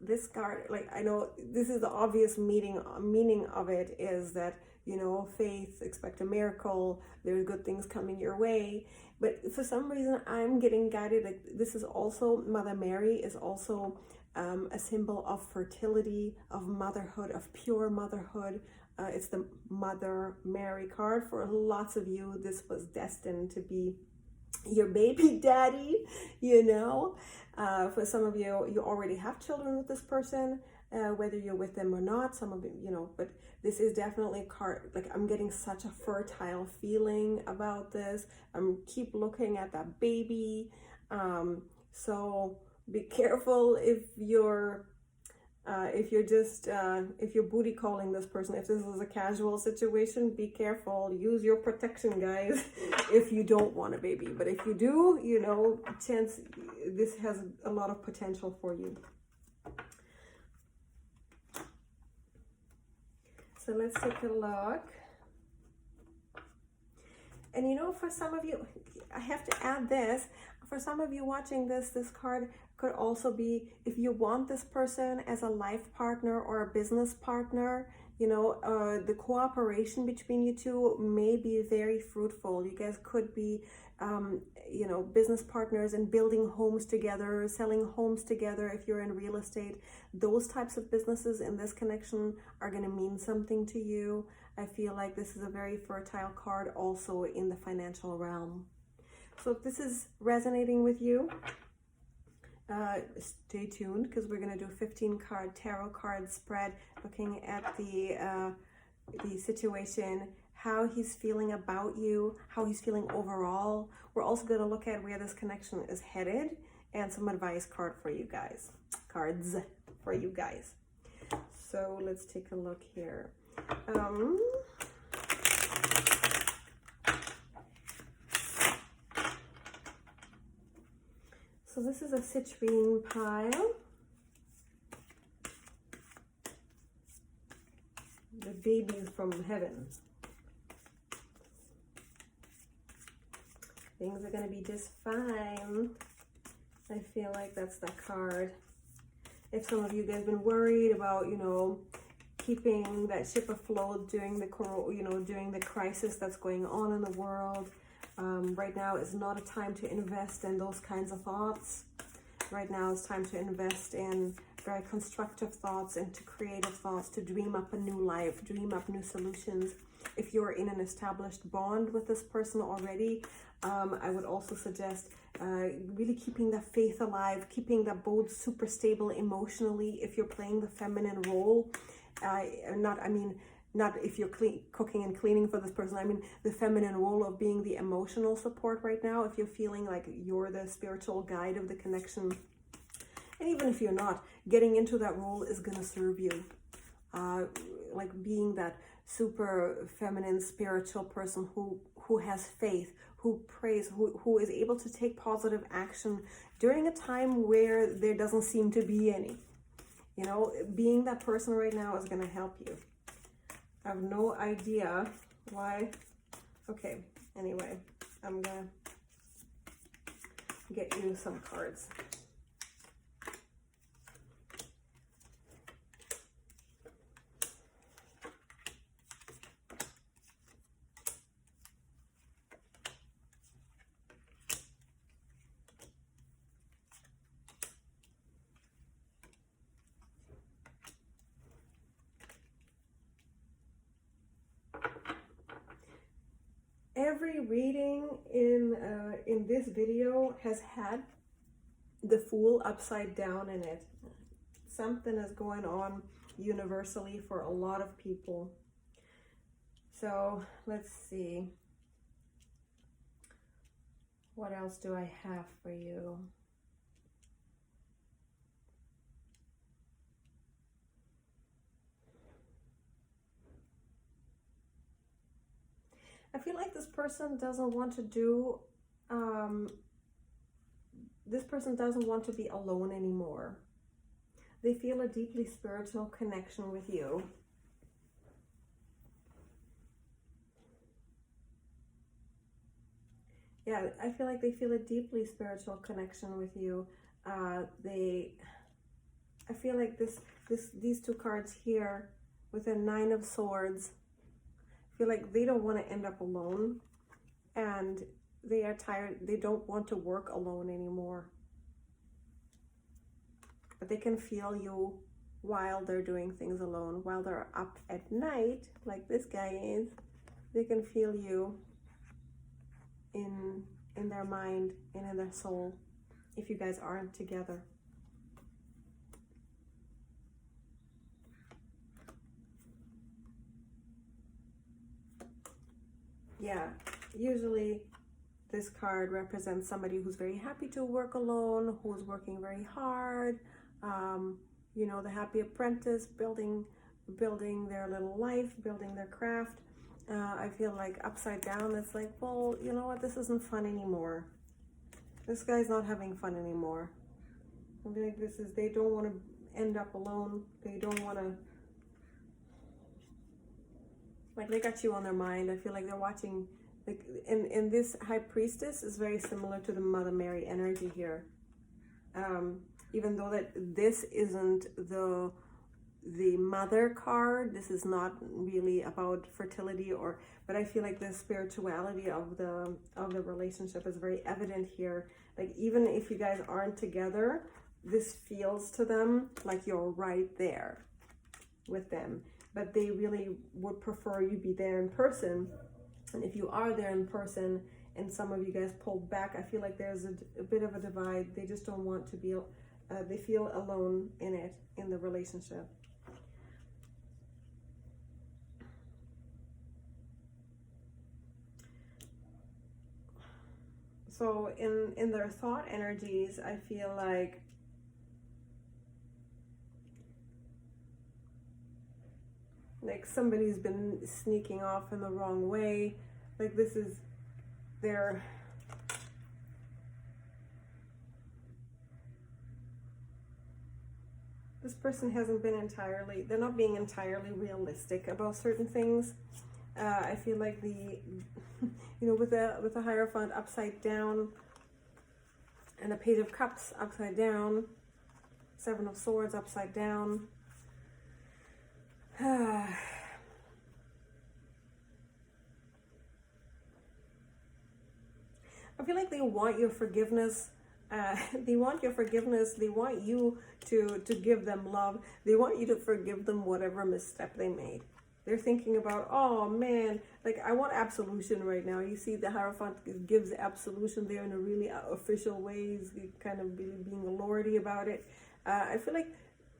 Speaker 1: This card, like, I know this is the obvious meaning of it is that, you know, faith, expect a miracle, there's good things coming your way. But for some reason, I'm getting guided, like this is also, Mother Mary is also a symbol of fertility, of motherhood, of pure motherhood. It's the Mother Mary card. For lots of you, this was destined to be your baby daddy, you know. For some of you, you already have children with this person, whether you're with them or not. Some of you, you know, but this is definitely a card, like I'm getting such a fertile feeling about this. Keep looking at that baby. So be careful if you're booty calling this person. If this is a casual situation, be careful. Use your protection, guys, if you don't want a baby. But if you do, you know, this has a lot of potential for you. So let's take a look. And you know, for some of you, I have to add this. For some of you watching this card could also be if you want this person as a life partner or a business partner. You know, the cooperation between you two may be very fruitful. You guys could be, you know, business partners and building homes together, selling homes together. If you're in real estate, those types of businesses in this connection are going to mean something to you. I feel like this is a very fertile card also in the financial realm. So if this is resonating with you, stay tuned, because we're going to do 15 card tarot card spread looking at the situation, how he's feeling about you, how he's feeling overall. We're also going to look at where this connection is headed and some advice cards for you guys. So let's take a look here. So this is a citrine pile. The babies from heaven. Things are going to be just fine. I feel like that's the card. If some of you guys been worried about, you know, keeping that ship afloat during the, during the crisis that's going on in the world, right now is not a time to invest in those kinds of thoughts. Right now it's time to invest in very constructive thoughts, into creative thoughts, to dream up a new life, dream up new solutions. If you're in an established bond with this person already, I would also suggest really keeping that faith alive, keeping that both super stable emotionally. If you're playing the feminine role, not if you're cooking and cleaning for this person, I mean the feminine role of being the emotional support right now. If you're feeling like you're the spiritual guide of the connection, and even if you're not, getting into that role is going to serve you. Like being that super feminine spiritual person who has faith, who prays, who is able to take positive action during a time where there doesn't seem to be any. You know, being that person right now is going to help you. I have no idea why. Okay, anyway, I'm going to get you some cards. Every reading in this video has had the Fool upside down in it. Something is going on universally for a lot of people. So let's see. What else do I have for you? I feel like this person doesn't want to do, this person doesn't want to be alone anymore. They feel a deeply spiritual connection with you. Yeah, I feel like they feel a deeply spiritual connection with you. I feel like these two cards here with a Nine of Swords, feel like they don't want to end up alone, and they are tired. They don't want to work alone anymore, but they can feel you while they're doing things alone. While they're up at night, like this guy is, they can feel you in their mind and in their soul if you guys aren't together. Yeah, usually this card represents somebody who's very happy to work alone, who's working very hard, you know, the happy apprentice, building their little life, building their craft. I feel like upside down, it's like, well, you know what, this isn't fun anymore. This guy's not having fun anymore. I feel like they don't want to end up alone. They don't want to, like, they got you on their mind. I feel like they're watching, like, in this High Priestess is very similar to the Mother Mary energy here. Even though that this isn't the mother card, this is not really about fertility, but I feel like the spirituality of the relationship is very evident here. Like, even if you guys aren't together, this feels to them like you're right there with them. But they really would prefer you be there in person. And if you are there in person and some of you guys pulled back, I feel like there's a bit of a divide. They just don't want to be, they feel alone in the relationship. So in their thought energies, I feel like somebody's been sneaking off in the wrong way. Like, this is their, this person hasn't been entirely, they're not being entirely realistic about certain things. I feel like the, you know, with the Hierophant upside down and the Page of Cups upside down, Seven of Swords upside down. I feel like they want your forgiveness. They want your forgiveness. They want you to give them love. They want you to forgive them whatever misstep they made. They're thinking about, oh man, like I want absolution right now. You see the Hierophant gives absolution there in a really official ways, kind of being lordy about it. I feel like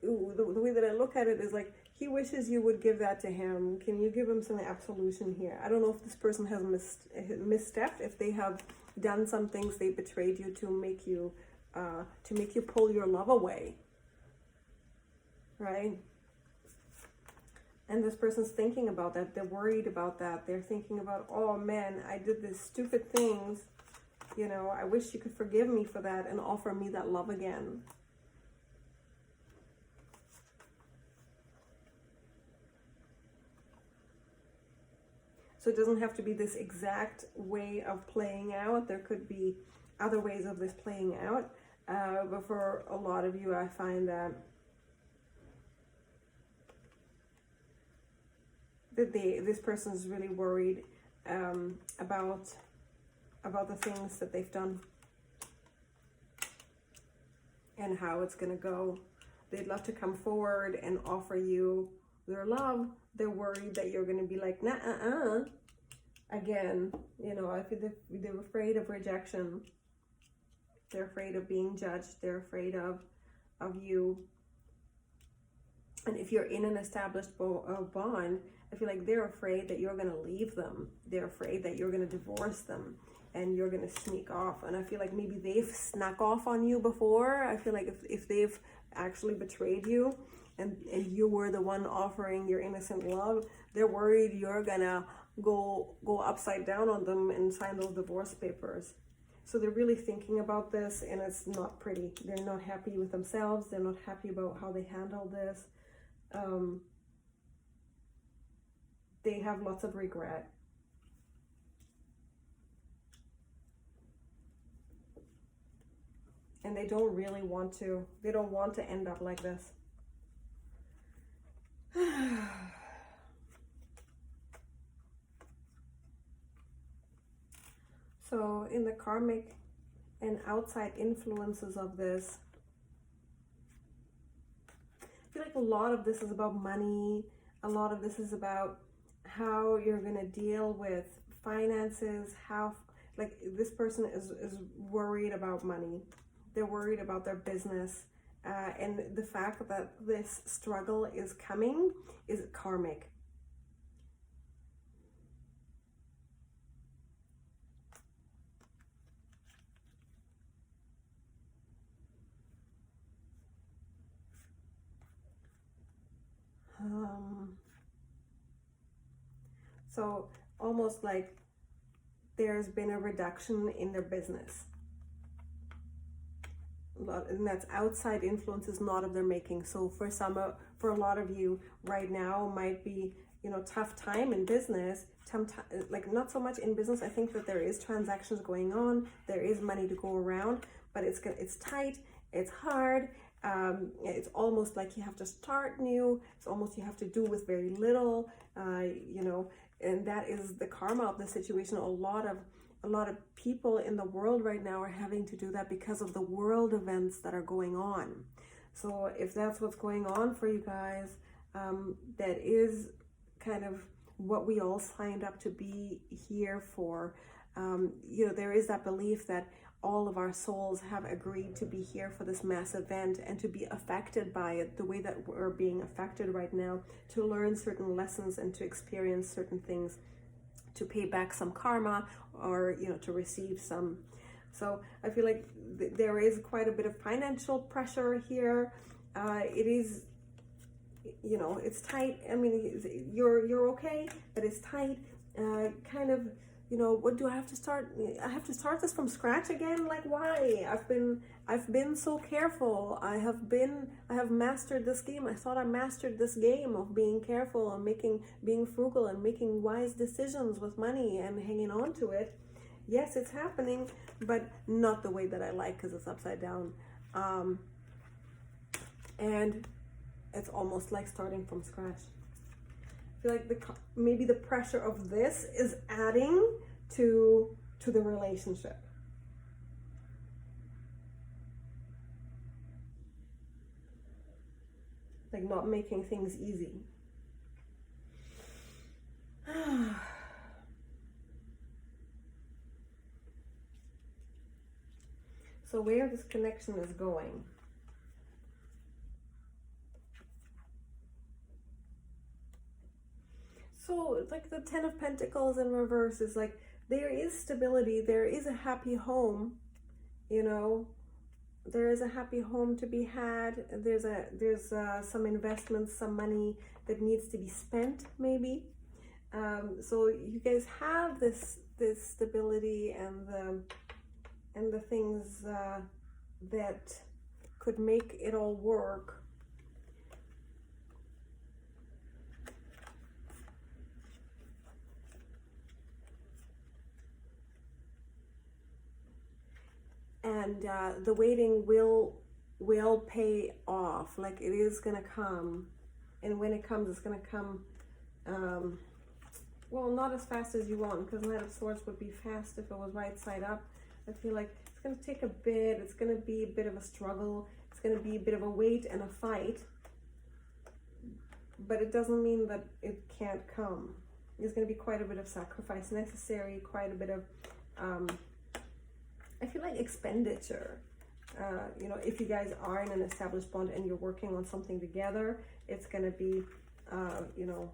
Speaker 1: the way that I look at it is like, he wishes you would give that to him. Can you give him some absolution here? I don't know if this person has misstepped, if they have done some things, they betrayed you to make you pull your love away, right? And this person's thinking about that. They're worried about that. They're thinking about, oh man, I did these stupid things. You know, I wish you could forgive me for that and offer me that love again. So it doesn't have to be this exact way of playing out. There could be other ways of this playing out. But for a lot of you, I find that this person is really worried about the things that they've done and how it's going to go. They'd love to come forward and offer you their love. They're worried that you're going to be like, nah, again. You know, I think they're afraid of rejection. They're afraid of being judged. They're afraid of you. And if you're in an established bond, I feel like they're afraid that you're going to leave them. They're afraid that you're going to divorce them and you're going to sneak off. And I feel like maybe they've snuck off on you before. I feel like if they've actually betrayed you and you were the one offering your innocent love, they're worried you're going to go upside down on them and sign those divorce papers. So they're really thinking about this, and it's not pretty. They're not happy with themselves. They're not happy about how they handle this. They have lots of regret. And they don't really want to. They don't want to end up like this. So in the karmic and outside influences of this, I feel like a lot of this is about money. A lot of this is about how you're going to deal with finances, how, like, this person is worried about money. They're worried about their business. And the fact that this struggle is coming is karmic. So almost like there's been a reduction in their business. And that's outside influences, not of their making. So for a lot of you right now might be, you know, tough time in business, like not so much in business. I think that there is transactions going on, there is money to go around, but it's tight, it's hard. It's almost like you have to start new. It's almost you have to do with very little, you know, and that is the karma of the situation. A lot of people in the world right now are having to do that because of the world events that are going on. So if that's what's going on for you guys, that is kind of what we all signed up to be here for. You know, there is that belief that all of our souls have agreed to be here for this mass event and to be affected by it the way that we're being affected right now, to learn certain lessons and to experience certain things, to pay back some karma, or, you know, to receive some. So I feel like there is quite a bit of financial pressure here. It is, you know, it's tight. I mean, you're okay, but it's tight. Kind of, you know, what do I have to start? I have to start this from scratch again? Like, why? I've been so careful. I have mastered this game. I thought I mastered this game of being careful and being frugal and making wise decisions with money and hanging on to it. Yes, it's happening, but not the way that I like, because it's upside down. And it's almost like starting from scratch. I feel like maybe the pressure of this is adding to the relationship. like not making things easy. So where this connection is going. So it's like the Ten of Pentacles in reverse is like, there is stability, there is a happy home, you know, there is a happy home to be had. There's some investments, some money that needs to be spent, maybe. So you guys have this stability and the things that could make it all work. And the waiting will pay off. Like, it is gonna come, and when it comes, it's gonna come. Well, not as fast as you want, because Knight of Swords would be fast if it was right side up. I feel like it's gonna take a bit. It's gonna be a bit of a struggle. It's gonna be a bit of a wait and a fight. But it doesn't mean that it can't come. There's gonna be quite a bit of sacrifice necessary. Quite a bit of I feel like expenditure. You know, if you guys are in an established bond and you're working on something together, it's going to be, you know,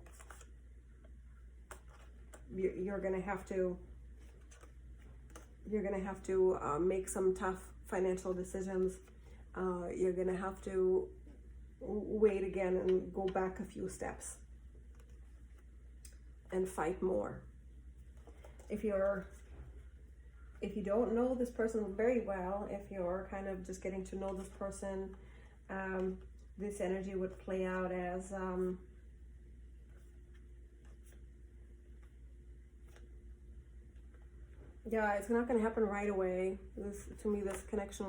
Speaker 1: you're going to have to make some tough financial decisions. You're going to have to wait again and go back a few steps and fight more. If you don't know this person very well, if you're kind of just getting to know this person, this energy would play out as yeah, it's not going to happen right away. To me, this connection,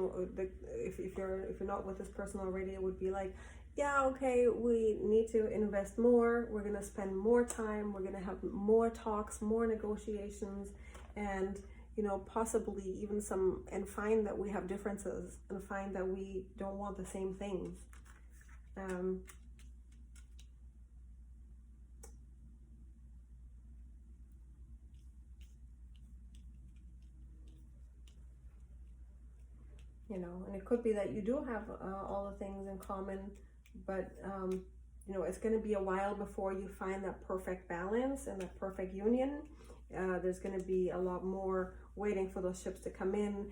Speaker 1: if you're not with this person already, it would be like, yeah, okay, we need to invest more. We're going to spend more time. We're going to have more talks, more negotiations, and you know, possibly even and find that we have differences and find that we don't want the same things. You know, and it could be that you do have all the things in common, but you know, it's going to be a while before you find that perfect balance and that perfect union. There's going to be a lot more waiting for those ships to come in,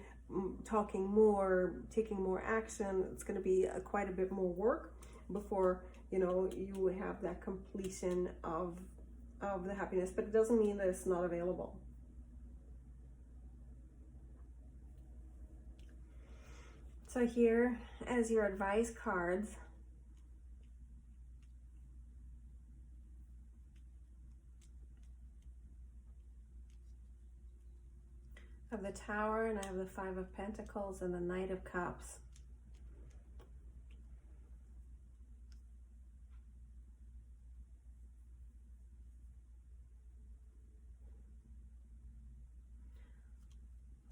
Speaker 1: talking more, taking more action. It's going to be quite a bit more work before, you know, you have that completion of the happiness. But it doesn't mean that it's not available. So here, as your advice cards, I have the Tower, and I have the Five of Pentacles and the Knight of Cups.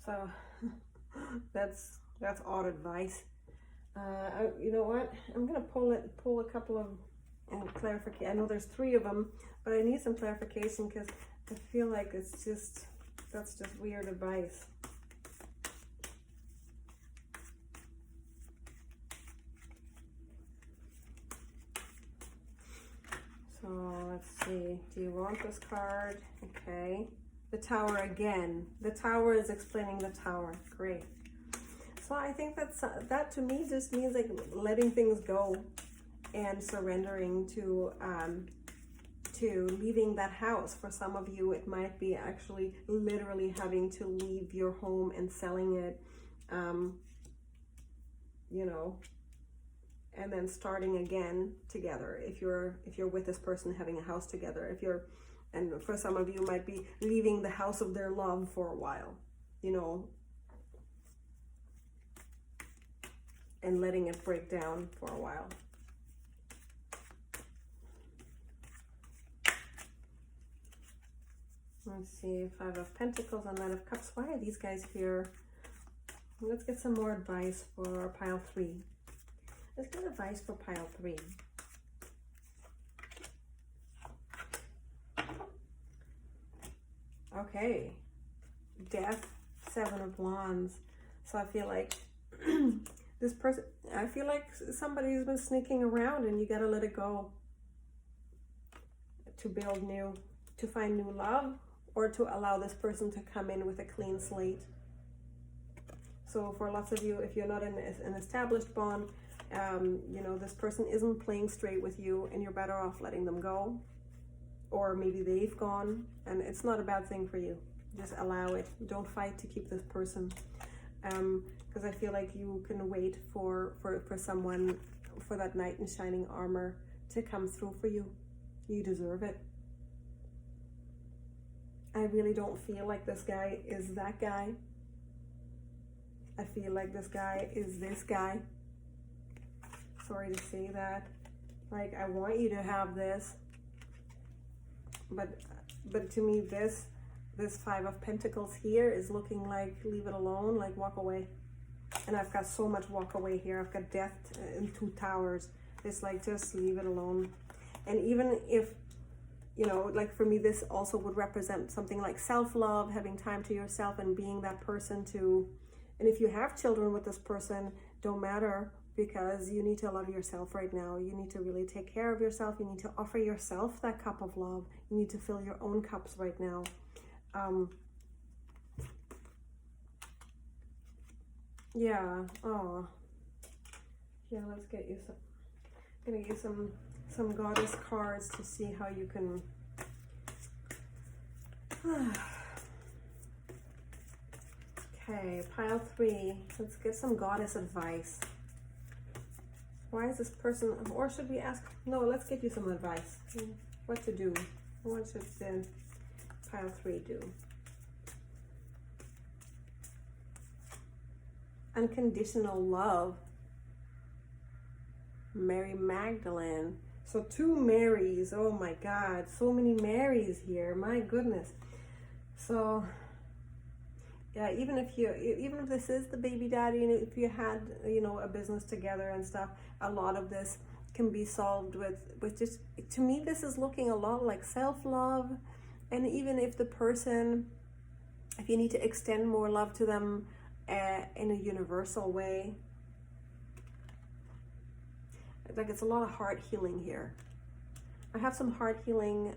Speaker 1: So that's odd advice. You know what? I'm gonna pull a couple of clarification. I know there's 3 of them, but I need some clarification because I feel like that's just weird advice. So let's see. Do you want this card? Okay. The Tower again. The Tower is explaining the Tower. Great. So I think that to me just means like letting things go and surrendering to leaving that house. For some of you, it might be actually literally having to leave your home and selling it, you know, and then starting again together. If you're with this person, having a house together. And for some of you, might be leaving the house of their love for a while, you know, and letting it break down for a while. Let's see, Five of Pentacles and Knight of Cups. Why are these guys here? Let's get some more advice for pile 3. Let's get advice for pile 3. Okay. Death, 7 of Wands. So I feel like this person, I feel like somebody's been sneaking around and you gotta let it go to build new, to find new love, or to allow this person to come in with a clean slate. So for lots of you, if you're not in an established bond, you know, this person isn't playing straight with you and you're better off letting them go. Or maybe they've gone, and it's not a bad thing for you. Just allow it. Don't fight to keep this person. Because I feel like you can wait for someone, for that knight in shining armor to come through for you. You deserve it. I really don't feel like this guy is that guy. I feel like this guy is this guy. Sorry to say that. Like, I want you to have this. But to me, this 5 of Pentacles here is looking like, leave it alone, like walk away. And I've got so much walk away here. I've got death in 2 towers. It's like, just leave it alone. And even if, you know, like for me, this also would represent something like self-love, having time to yourself and being that person to, and if you have children with this person, don't matter, because you need to love yourself right now. You need to really take care of yourself. You need to offer yourself that cup of love. You need to fill your own cups right now. Yeah. Oh. Yeah, let's get you some. I'm gonna get you some goddess cards to see how you can. Okay, pile 3. Let's get some goddess advice. Why is this person, or should we ask, no, let's get you some advice. What to do? What should the pile 3 do? Unconditional love. Mary Magdalene. So 2 Marys. Oh my God, so many Marys here. My goodness. So yeah, even if this is the baby daddy, and if you had, you know, a business together and stuff, a lot of this can be solved with just, to me, this is looking a lot like self-love. And even if the person, if you need to extend more love to them in a universal way, like, it's a lot of heart healing here. I have some heart healing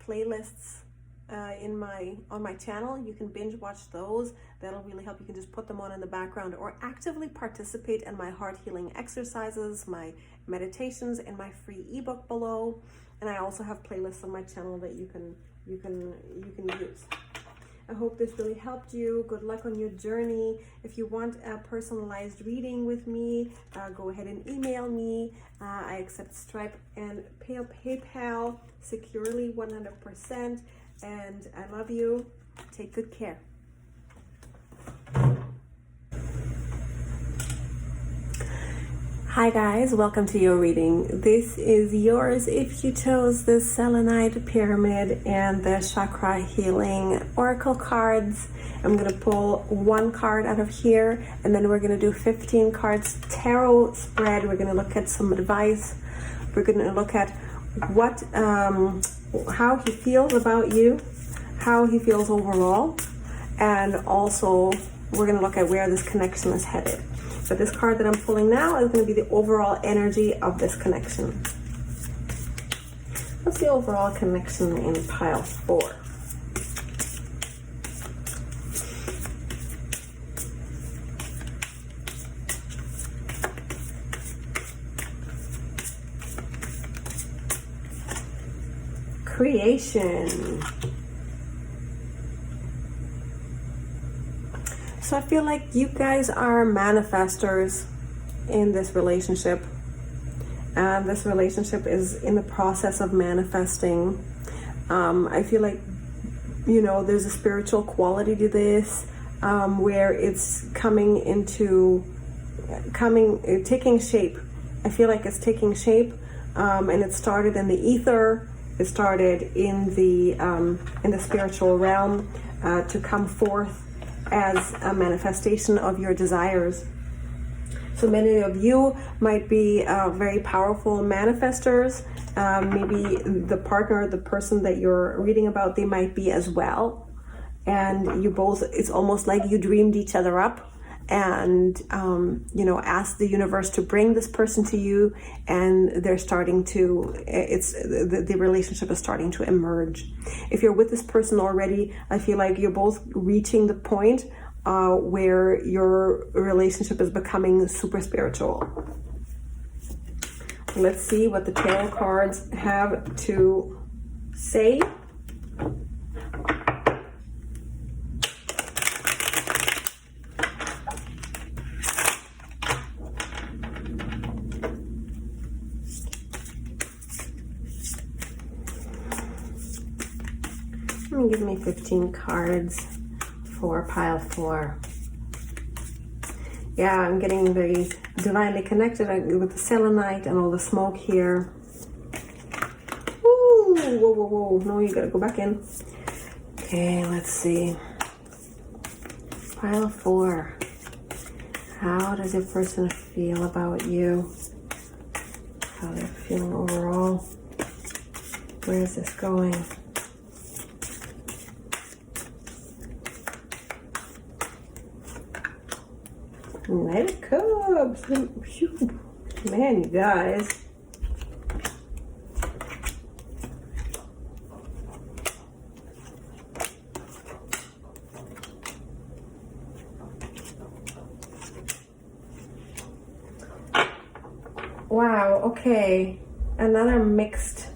Speaker 1: playlists on my channel. You can binge watch those. That'll really help. You can just put them on in the background, or actively participate in my heart healing exercises, my meditations, and my free ebook below. And I also have playlists on my channel that you can use. I hope this really helped you. Good luck on your journey. If you want a personalized reading with me, go ahead and email me. I accept Stripe and PayPal securely, 100%. And I love you. Take good care. Hi guys, welcome to your reading. This is yours if you chose the Selenite Pyramid and the Chakra Healing Oracle cards. I'm going to pull 1 card out of here, and then we're going to do 15 cards tarot spread. We're going to look at some advice. We're going to look at what, how he feels about you, how he feels overall, and also we're going to look at where this connection is headed. But this card that I'm pulling now is going to be the overall energy of this connection. What's the overall connection in pile 4? Creation. So I feel like you guys are manifestors in this relationship. And this relationship is in the process of manifesting. I feel like, you know, there's a spiritual quality to this, where it's taking shape. I feel like it's taking shape, and it started in the ether. It started in the spiritual realm, to come forth as a manifestation of your desires. So many of you might be very powerful manifestors. Maybe the partner, the person that you're reading about, they might be as well. and you both, it's almost like you dreamed each other up, and you know, ask the universe to bring this person to you, and they're starting to, the relationship is starting to emerge. If you're with this person already, I feel like you're both reaching the point where your relationship is becoming super spiritual. Let's see what the tarot cards have to say. Give me 15 cards for pile 4. Yeah, I'm getting very divinely connected with the selenite and all the smoke here. Ooh, whoa, whoa, whoa. No, you gotta go back in. Okay, let's see. Pile 4. How does your person feel about you? How they're feeling overall? Where is this going? Knight of Cups. Man, you guys. Wow, okay. Another mixed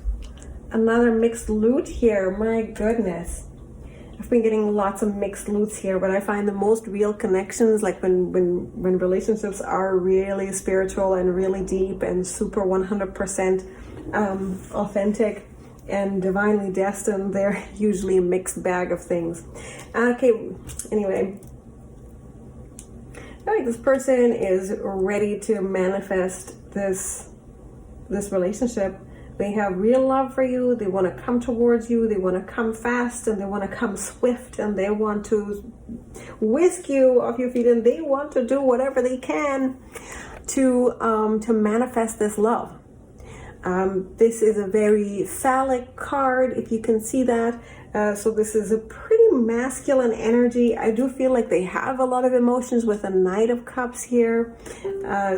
Speaker 1: loot here. My goodness. I've been getting lots of mixed loots here, but I find the most real connections, like when relationships are really spiritual and really deep and super 100% authentic and divinely destined, they're usually a mixed bag of things. Okay, anyway, I think this person is ready to manifest this relationship. They have real love for you. They want to come towards you. They want to come fast, and they want to come swift, and they want to whisk you off your feet, and they want to do whatever they can to manifest this love. This is a very phallic card, if you can see that. So this is a pretty masculine energy. I do feel like they have a lot of emotions with a Knight of Cups here.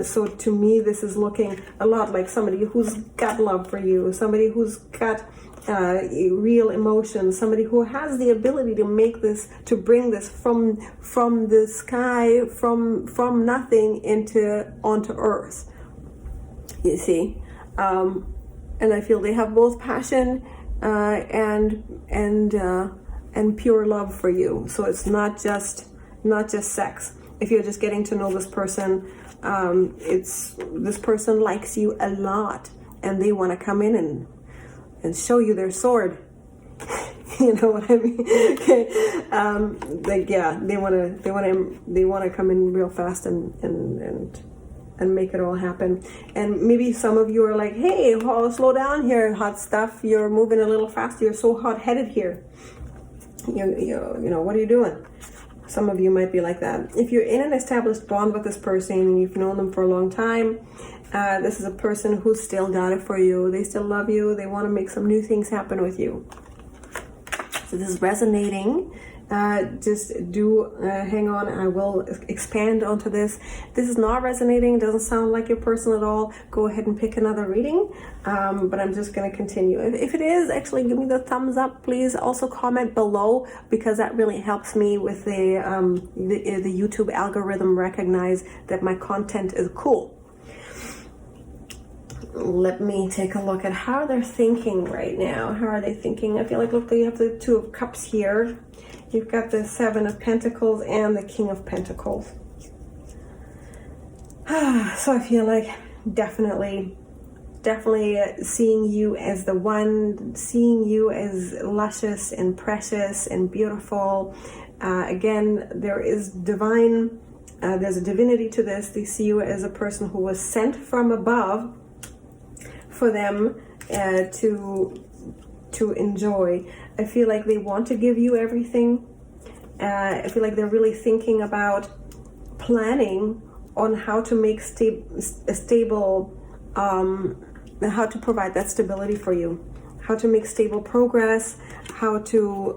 Speaker 1: So to me, this is looking a lot like somebody who's got love for you, somebody who's got real emotions, somebody who has the ability to make this, to bring this from the sky, from nothing onto earth. You see, and I feel they have both passion and pure love for you. So it's not just sex. If you're just getting to know this person, this person likes you a lot, and they want to come in and show you their sword. You know what I mean? Okay. Like, yeah, they want to come in real fast and make it all happen. And maybe some of you are like, hey, slow down here, hot stuff. You're moving a little fast. You're so hot-headed here. You know, what are you doing? Some of you might be like that. If you're in an established bond with this person and you've known them for a long time, this is a person who's still got it for you. They still love you. They want to make some new things happen with you. So this is resonating. Just do hang on, I will expand onto this. This is not resonating, doesn't sound like your person at all. Go ahead and pick another reading, but I'm just going to continue. If it is, actually give me the thumbs up, please. Also comment below, because that really helps me with the YouTube algorithm recognize that my content is cool. Let me take a look at how they're thinking right now. How are they thinking? I feel like, look, you have the Two of Cups here. You've got the Seven of Pentacles and the King of Pentacles. So I feel like definitely seeing you as the one, seeing you as luscious and precious and beautiful. Again, there is there's a divinity to this. They see you as a person who was sent from above for them to enjoy. I feel like they want to give you everything. I feel like they're really thinking about planning on how to make how to provide that stability for you, how to make stable progress, how to,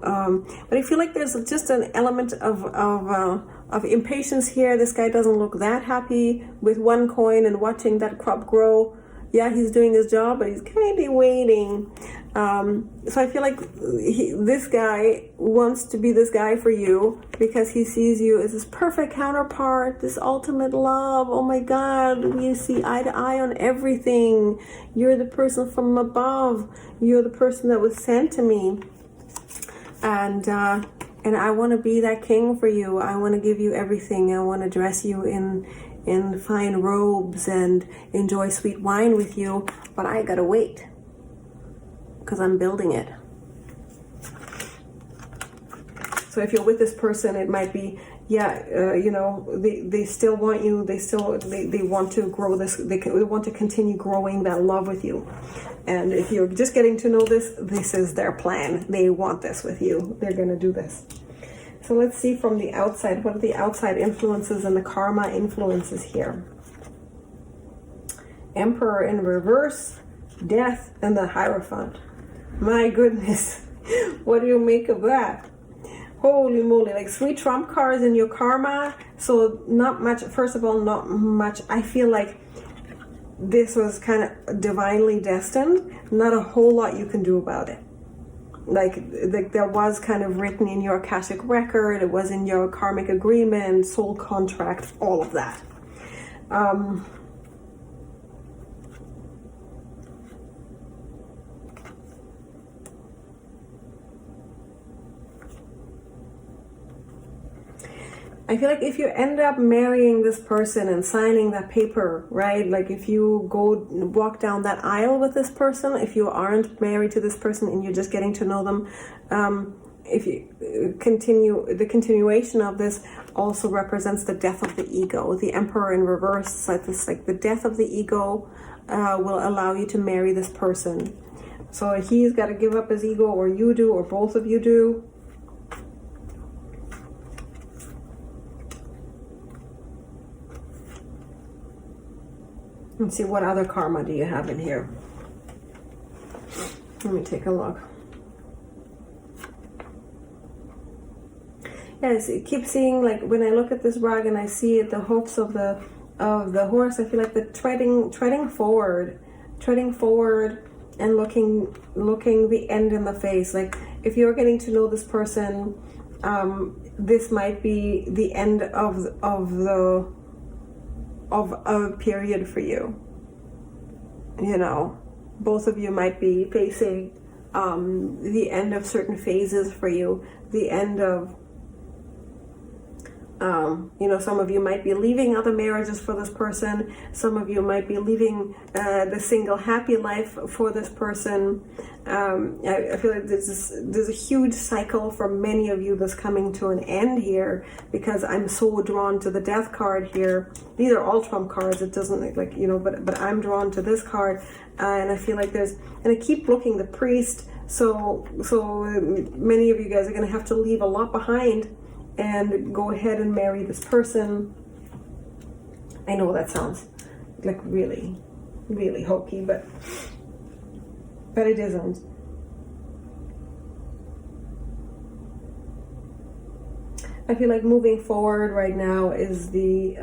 Speaker 1: but I feel like there's just an element of impatience here. This guy doesn't look that happy with one coin and watching that crop grow. Yeah, he's doing his job, but he's kind of waiting. So I feel like this guy wants to be this guy for you because he sees you as this perfect counterpart, this ultimate love. Oh my God, we see eye to eye on everything. You're the person from above. You're the person that was sent to me. And I want to be that king for you. I want to give you everything. I want to dress you in fine robes and enjoy sweet wine with you, but I gotta wait because I'm building it. So if you're with this person, it might be, you know, they still want you. They want to grow this. They want to continue growing that love with you. And if you're just getting to know this is their plan. They want this with you. They're gonna do this. So let's see from the outside, what are the outside influences and the karma influences here? Emperor in reverse, Death, and the Hierophant. My goodness, what do you make of that? Holy moly, like 3 trump cards in your karma. So not much, first of all, not much. I feel like this was kind of divinely destined. Not a whole lot you can do about it. Like there was kind of written in your Akashic record, it was in your karmic agreement, soul contract, all of that. I feel like if you end up marrying this person and signing that paper, right? Like if you go walk down that aisle with this person, if you aren't married to this person and you're just getting to know them, if you continue, the continuation of this also represents the death of the ego. The Emperor in reverse, like this, like the death of the ego will allow you to marry this person. So he's got to give up his ego, or you do, or both of you do. Let's see, what other karma do you have in here? Let me take a look. Yes, I keep seeing, like when I look at this rug and I see the hoofs of the horse, I feel like the treading forward and looking the end in the face. Like if you're getting to know this person, this might be the end of a period for you. You know, both of you might be facing the end of certain phases for you, the end of you know, some of you might be leaving other marriages for this person. Some of you might be leaving the single happy life for this person. I feel like there's a huge cycle for many of you that's coming to an end here, because I'm so drawn to the Death card here. These are all trump cards. It doesn't, like, you know, but I'm drawn to this card, and I feel like and I keep looking, the Priest. So many of you guys are going to have to leave a lot behind and go ahead and marry this person. I know that sounds like really, really hokey, but it isn't. I feel like moving forward right now is the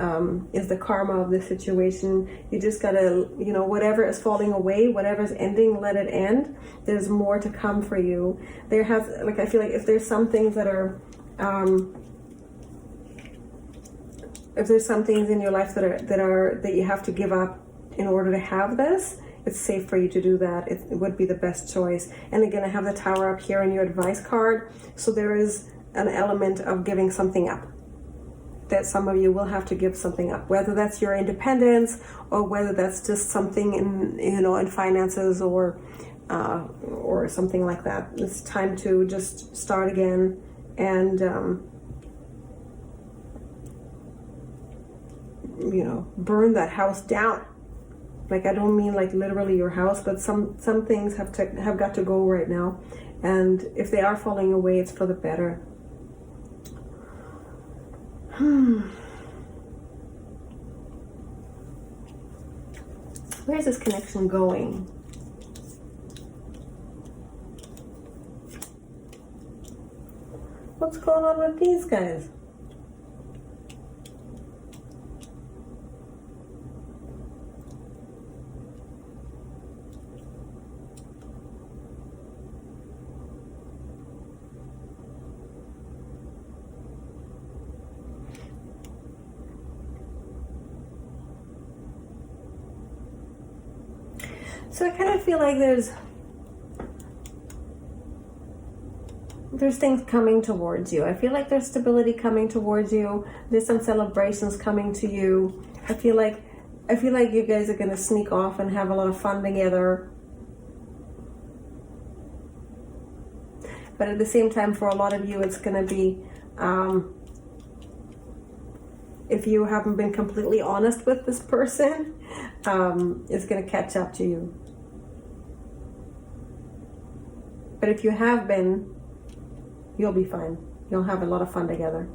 Speaker 1: karma of the situation. You just gotta, you know, whatever is falling away, whatever's ending, let it end. There's more to come for you. I feel like if there's some things that are if there's some things in your life that you have to give up in order to have this, it's safe for you to do that. It would be the best choice. And again, I have the Tower up here in your advice card. So there is an element of giving something up. That some of you will have to give something up, whether that's your independence or whether that's just something in finances or something like that. It's time to just start again and burn that house down. Like, I don't mean like literally your house, but some things have got to go right now, and if they are falling away, it's for the better. Where's this connection going? What's going on with these guys? So I kind of feel like there's things coming towards you. I feel like there's stability coming towards you. There's some celebrations coming to you. I feel like you guys are gonna sneak off and have a lot of fun together. But at the same time, for a lot of you, it's gonna be, if you haven't been completely honest with this person, it's gonna catch up to you. But if you have been, you'll be fine. You'll have a lot of fun together.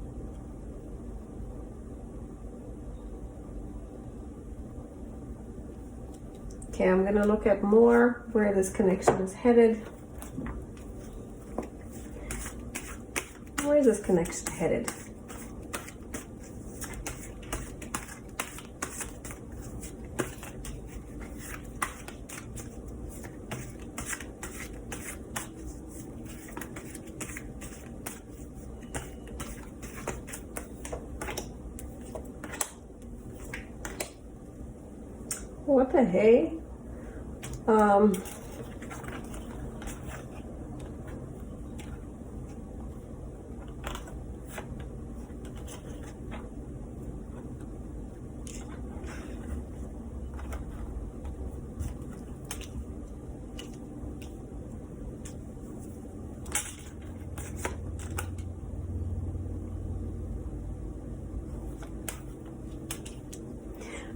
Speaker 1: Okay, I'm going to look at more where this connection is headed. Where is this connection headed? What the hey?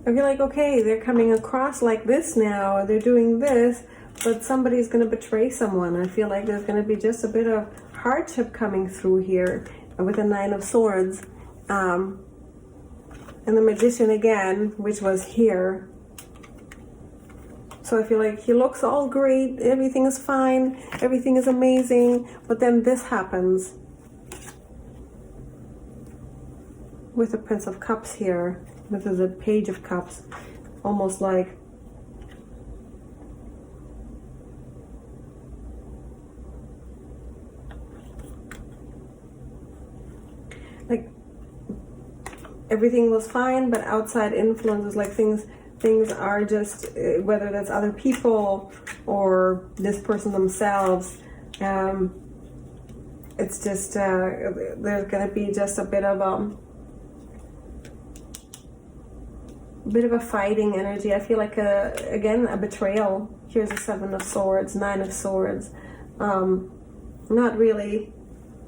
Speaker 1: I feel like, okay, they're coming across like this now, or they're doing this, but somebody's going to betray someone. I feel like there's going to be just a bit of hardship coming through here with the Nine of Swords. And the Magician again, which was here. So I feel like he looks all great, everything is fine, everything is amazing, but then this happens. With the Prince of Cups here. This is a Page of Cups, almost like everything was fine, but outside influences, like things are just, whether that's other people or this person themselves, it's just there's gonna be just a bit of a fighting energy. I feel like again a betrayal. Here's a Seven of Swords, Nine of Swords. Not really,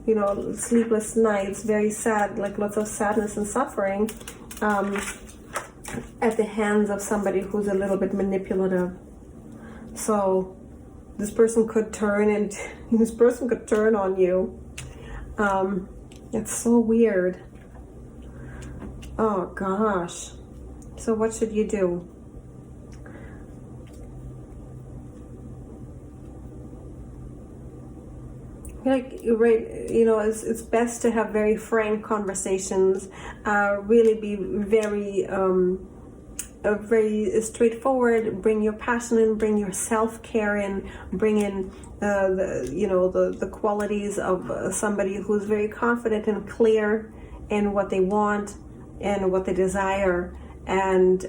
Speaker 1: you know, sleepless nights, very sad, like lots of sadness and suffering at the hands of somebody who's a little bit manipulative. So this person could turn on you. It's so weird. Oh gosh. So what should you do? Like, right, you know, it's best to have very frank conversations, really be very very straightforward, bring your passion in, bring your self-care in, bring in the qualities of somebody who's very confident and clear in what they want and what they desire. And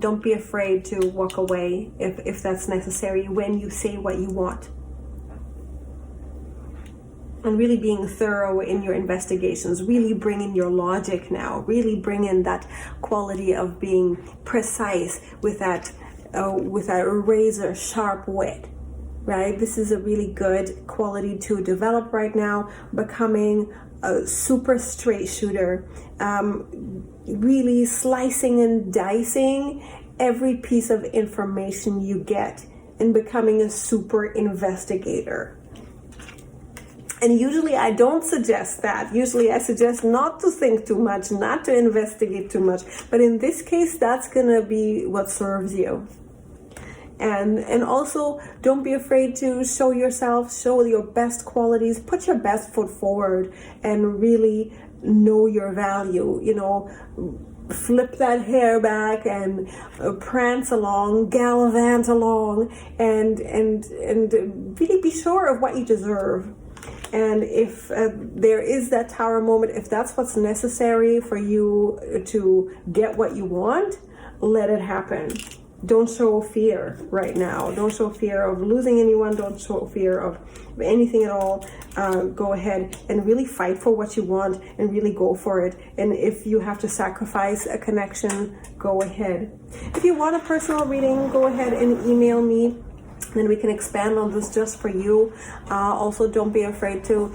Speaker 1: don't be afraid to walk away if that's necessary when you say what you want. And really being thorough in your investigations, really bring in your logic now, really bring in that quality of being precise with that razor sharp wit, right? This is a really good quality to develop right now, becoming a super straight shooter, really slicing and dicing every piece of information you get and becoming a super investigator. And usually I don't suggest that. Usually I suggest not to think too much, not to investigate too much. But in this case, that's gonna be what serves you. And also don't be afraid to show yourself, show your best qualities, put your best foot forward, and really know your value. You know, flip that hair back and prance along, gallivant along, and really be sure of what you deserve. And if there is that tower moment, if that's what's necessary for you to get what you want, let it happen. Don't show fear right now. Don't show fear of losing anyone. Don't show fear of anything at all. Go ahead and really fight for what you want and really go for it. And if you have to sacrifice a connection, go ahead. If you want a personal reading, go ahead and email me. Then we can expand on this just for you. Also, don't be afraid to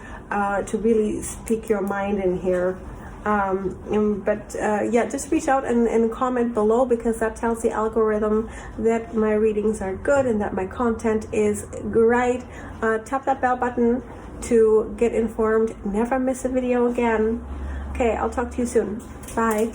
Speaker 1: really speak your mind in here. Yeah, just reach out and comment below, because that tells the algorithm that my readings are good and that my content is great. Tap that bell button to get informed. Never miss a video again. Okay, I'll talk to you soon. Bye.